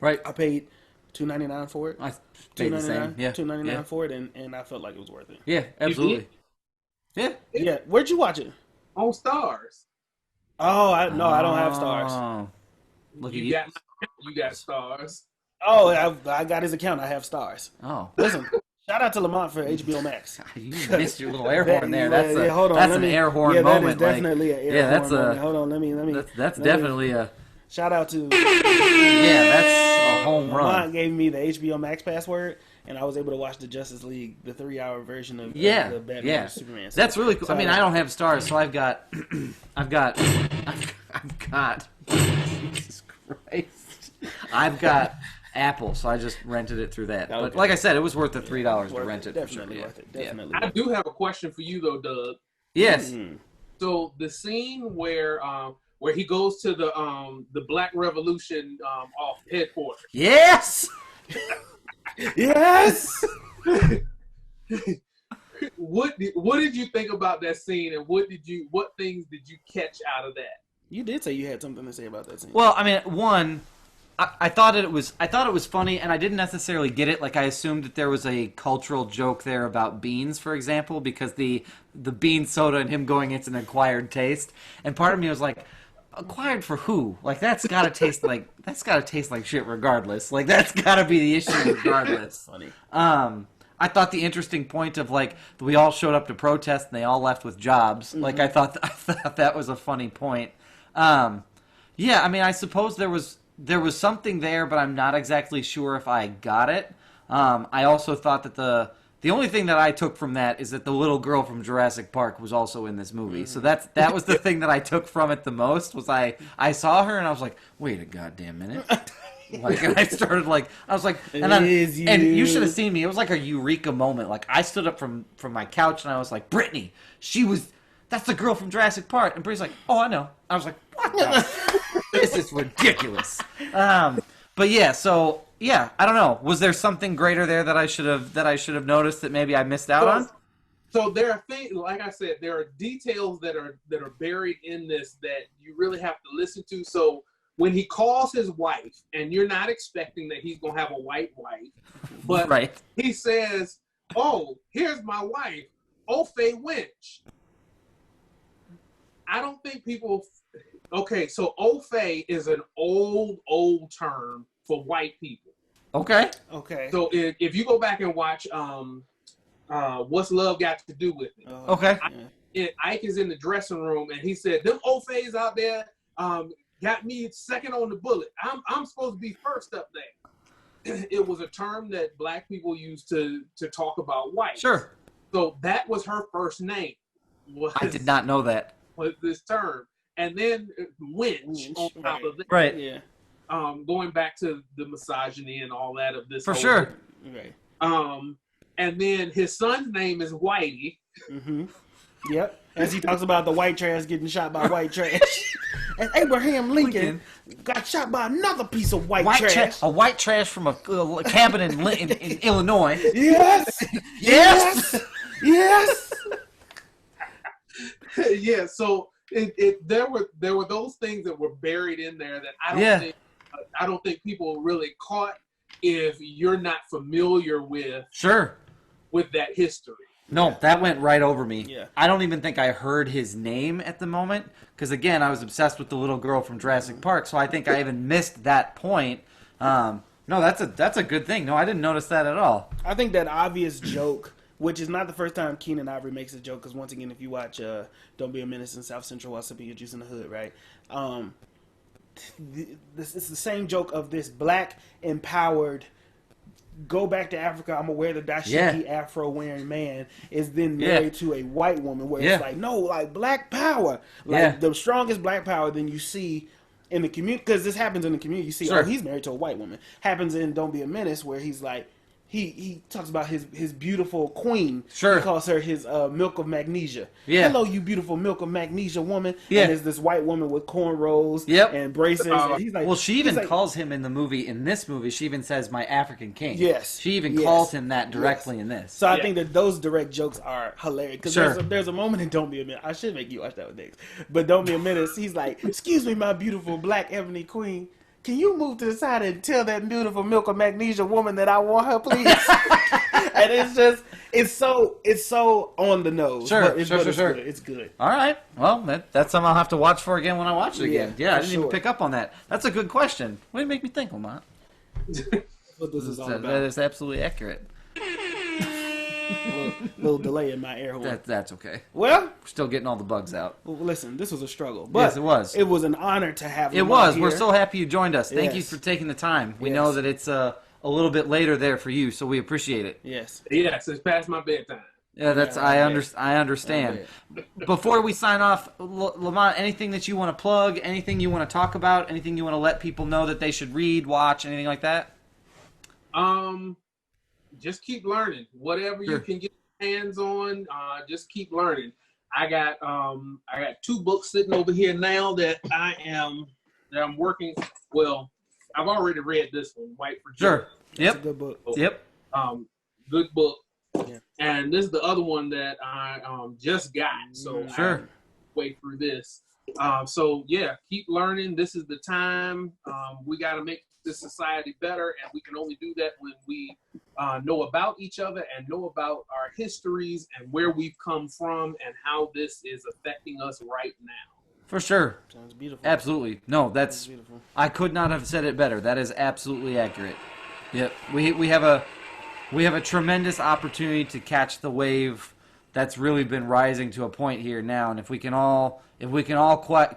Right. I paid $2.99 for it. I paid the same. Yeah. $2.99 for it, and I felt like it was worth it. Yeah, absolutely. Yeah. Yeah. Where'd you watch it? On Stars. Oh, I don't have Stars. Oh. Look at You you. got Stars. Oh, I got his account. I have Stars. Oh. Listen, Shout out to Lamont for HBO Max. You missed your little air horn there. That's hold on, that's an air horn moment. That is definitely an air horn moment. Hold on, let me. That's definitely a. Shout out to. Yeah, that's a home run. Lamont gave me the HBO Max password, and I was able to watch the Justice League, the 3-hour version of the Batman vs Superman. That's really cool. I mean, I don't have stars, so I've got. Jesus Christ. I've got Apple, so I just rented it through that. Okay. But like I said, it was worth the $3 to rent it. Definitely worth it. Definitely. I do have a question for you though, Doug. Yes. So the scene where he goes to the Black Revolution off headquarters. Yes. Yes. What did you think about that scene, and what things did you catch out of that? You did say you had something to say about that scene. Well, I mean, one, I thought it was funny, and I didn't necessarily get it. Like, I assumed that there was a cultural joke there about beans, for example, because the bean soda and him going, it's an acquired taste. And part of me was like, acquired for who? Like, that's gotta taste like shit regardless. Like, that's gotta be the issue regardless. Funny. I thought the interesting point of, like, we all showed up to protest and they all left with jobs. Mm-hmm. Like, I thought that was a funny point. Yeah, I mean, I suppose there was something there, but I'm not exactly sure if I got it. I also thought that the only thing that I took from that is that the little girl from Jurassic Park was also in this movie. So that was the thing that I took from it the most. Was I saw her and I was like, wait a goddamn minute. Like, and I started I was like, and you should have seen me. It was like a eureka moment. Like, I stood up from my couch and I was like, Brittany, that's the girl from Jurassic Park. And Brittany's like, oh, I know. I was like, what the? This is ridiculous. But yeah, so yeah, I don't know. Was there something greater there that I should have noticed that maybe I missed out on? So there are things, like I said, there are details that are buried in this that you really have to listen to. So when he calls his wife, and you're not expecting that he's gonna have a white wife, but right. He says, "Oh, here's my wife, Ofe Winch." I don't think people. Okay, so Ofe is an old term for white people. Okay. So if you go back and watch What's Love Got to Do with It? Okay. Ike is in the dressing room and he said, "Them Ofes out there got me second on the bullet. I'm supposed to be first up there." It was a term that black people used to talk about white. Sure. So that was her first name. I did not know that. Was this term. And then Winch on top of that. Right. Yeah. Going back to the misogyny and all that of this. For sure. Right. And then his son's name is Whitey. Mm-hmm. Yep. As he talks about the white trash getting shot by white trash. And Abraham Lincoln got shot by another piece of white trash. A white trash from a cabin in Illinois. Yes. Yes. Yes. Yeah. So there were those things that were buried in there that I don't think people really caught if you're not familiar with that history. No, that went right over me. Yeah. I don't even think I heard his name at the moment because, again, I was obsessed with the little girl from Jurassic Park, so I think I even missed that point. No, that's a good thing. No, I didn't notice that at all. I think that obvious joke, which is not the first time Keenan Ivory makes a joke, because once again, if you watch Don't Be a Menace in South Central while sipping your juice in the hood, right? It's the same joke of this black empowered, go back to Africa, I'm gonna wear the dashiki afro wearing man is then married to a white woman where it's like, no, like black power. Like the strongest black power then you see in the community, because this happens in the community. You see, oh, he's married to a white woman. Happens in Don't Be a Menace where he's like, he talks about his beautiful queen. Sure. He calls her his milk of magnesia. Yeah. Hello, you beautiful milk of magnesia woman. Yeah. And there's this white woman with cornrows and braces. And he's like, well, she even calls him in this movie, she even says, my African king. Yes. She even calls him that directly in this. So I think that those direct jokes are hilarious. Because there's a moment in Don't Be a Menace. I should make you watch that with Nix. But Don't Be a Menace, he's like, excuse me, my beautiful black ebony queen. Can you move to the side and tell that beautiful milk of magnesia woman that I want her, please? And it's so on the nose. Sure. It's good. All right. Well, that's something I'll have to watch for again when I watch it again. Yeah, I didn't even pick up on that. That's a good question. What did it make me think, Lamont? What this is all about. That is absolutely accurate. little delay in my air horn. That's okay. Well, We're still getting all the bugs out. listen, this was a struggle. But Yes, it was. It was an honor to have It Lamont was. here. We're so happy you joined us. Thank you Yes. for taking the time. We Yes. know that it's a little bit later there for you, so we appreciate it. Yes. Yes, it's past my bedtime. Yeah, that's Yeah, I understand. Before we sign off, Lamont, anything that you want to plug, anything you want to talk about, anything you want to let people know that they should read, watch, anything like that? Just keep learning. Whatever Sure. you can get your hands on, just keep learning. I got 2 books sitting over here now that I'm working. Well, I've already read this one, White for Sure. Joe. It's a Yep. good book. Yep. Good book. Yeah. And this is the other one that I just got. So Sure. I wait through this. So yeah, keep learning. This is the time. We got to make this society better, and we can only do that when we know about each other and know about our histories and where we've come from and how this is affecting us right now. For sure. Sounds beautiful. Absolutely. No, Sounds that's beautiful. I could not have said it better. That is absolutely accurate. Yep. We have a tremendous opportunity to catch the wave that's really been rising to a point here now, and if we can all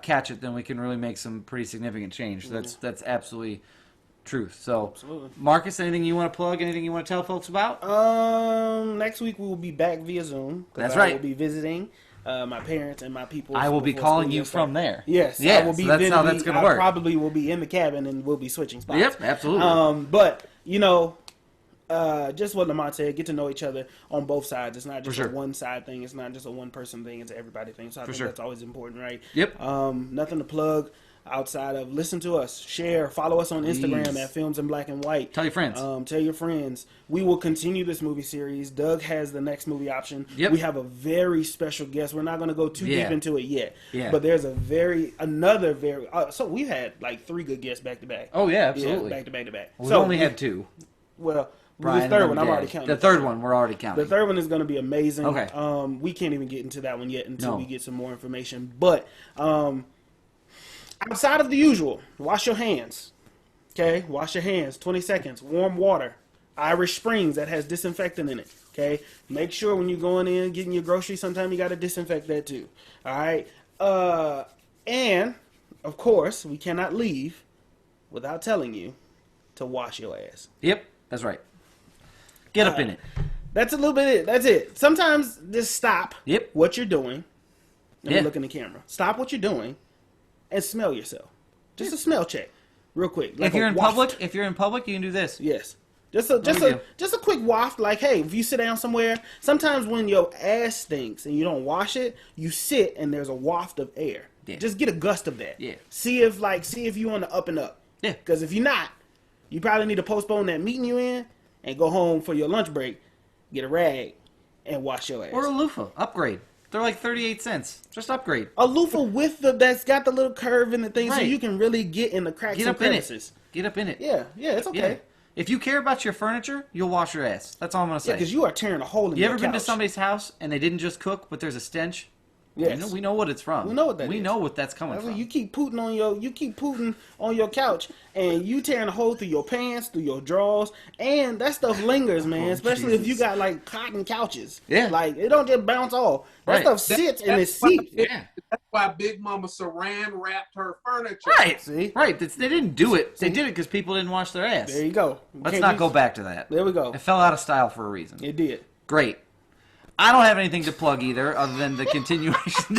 catch it, then we can really make some pretty significant change. That's absolutely truth. So, Absolutely. Marcus, anything you want to plug? Anything you want to tell folks about? Next week we will be back via Zoom. 'Cause That's I right. will be visiting my parents and my people. I will be before calling school you gets from started. there. Yes, Yeah, I will be so that's how visiting. that's gonna I work. probably will be in the cabin and we'll be switching spots. Yep, absolutely. But just what Lamont said, get to know each other on both sides. It's not just sure. a one side thing. It's not just a one person thing. It's an everybody thing. So I think sure. that's always important, right? Yep. Nothing to plug outside of listen to us, share, follow us on Instagram Please. at Films in Black and White. Tell your friends. Tell your friends. We will continue this movie series. Doug has the next movie option. Yep. We have a very special guest. We're not going to go too Yeah. deep into it yet. Yeah. But there's another very. So we've had like 3 good guests back to back. Oh yeah, absolutely. Yeah, back to back to back. We've So only had 2. Well, Brian the third and one I'm Dad. already counting. The third one we're already counting. The third one is going to be amazing. Okay. We can't even get into that one yet until No. we get some more information. But outside of the usual, wash your hands. Okay, wash your hands. 20 seconds. Warm water. Irish Springs that has disinfectant in it. Okay, make sure when you're going in getting your groceries, sometimes you got to disinfect that too. All right. And of course, we cannot leave without telling you to wash your ass. Yep, that's right. Get up in it. That's a little bit it. That's it. Sometimes just stop Yep. what you're doing. Let Yeah. me look in the camera. Stop what you're doing and smell yourself. Just a smell check. Real quick. Like If you're a in waft. public, you can do this. Yes. Just big deal. a quick waft, like, hey, if you sit down somewhere, sometimes when your ass stinks and you don't wash it, you sit and there's a waft of air. Yeah. Just get a gust of that. Yeah. See if you're on the up and up. Yeah. Because if you're not, you probably need to postpone that meeting you in and go home for your lunch break, get a rag, and wash your ass. Or a loofah. Upgrade. They're like 38 cents. Just upgrade. A loofah with that's got the little curve in the thing so Right. you can really get in the cracks Get and up in crevices. it. Get up in it. Yeah, it's okay. Yeah. If you care about your furniture, you'll wash your ass. That's all I'm going to say. Yeah, because you are tearing a hole in You your ever been to couch. somebody's house and they didn't just cook, but there's a stench? Yes. We know what it's from. We know what that We is. know what that's coming That's from. when you keep pooting on your couch, and you tearing a hole through your pants, through your drawers, and that stuff lingers, man. Especially if you Jesus. got like cotton couches. Yeah. like it don't just bounce off. That Right. stuff sits and it That's why- seeps. Yeah. That's why Big Mama Saran wrapped her furniture. Right. See? Right. They didn't do it. They See? did it because people didn't wash their ass. There you go. Let's Can't not use- go back to that. There we go. It fell out of style for a reason. It did. Great. I don't have anything to plug either, other than the continuation,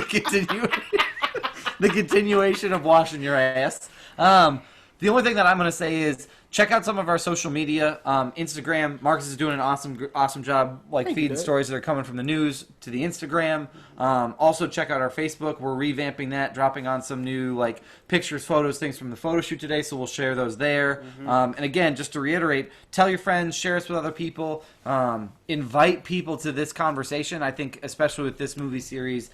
the continuation of washing your ass. The only thing that I'm going to say is check out some of our social media. Instagram, Marcus is doing an awesome job, like Thank you, feeding Doug. stories that are coming from the news to the Instagram. Also check out our Facebook. We're revamping that, dropping on some new like pictures, photos, things from the photo shoot today. So we'll share those there. And again, just to reiterate, tell your friends, share us with other people, invite people to this conversation. I think, especially with this movie series,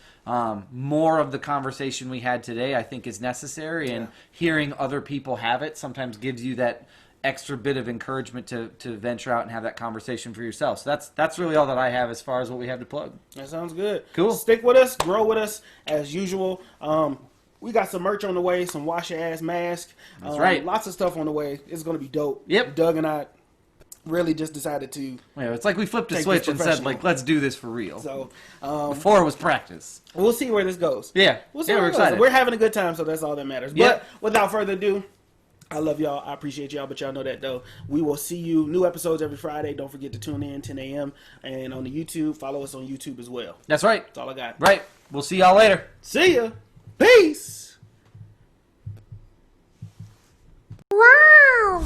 more of the conversation we had today, I think, is necessary. And hearing other people have it sometimes gives you that extra bit of encouragement to venture out and have that conversation for yourself. So that's really all that I have as far as what we have to plug. That sounds good. Cool. Stick with us, grow with us as usual. We got some merch on the way, some wash your ass mask. That's right. Lots of stuff on the way. It's gonna be dope. Yep. Doug and I really just decided to. Yeah, it's like we flipped a Take switch this and said, professional. like, let's do this for real. So Before it was practice. we'll see where this goes. Yeah. We'll see Yeah, where we're it goes. excited. We're having a good time, so that's all that matters. Yeah. But without further ado, I love y'all. I appreciate y'all, but y'all know that though. We will see you. New episodes every Friday. Don't forget to tune in 10 a.m. and on the YouTube. Follow us on YouTube as well. That's right. That's all I got. Right. We'll see y'all later. See ya. Peace. Wow!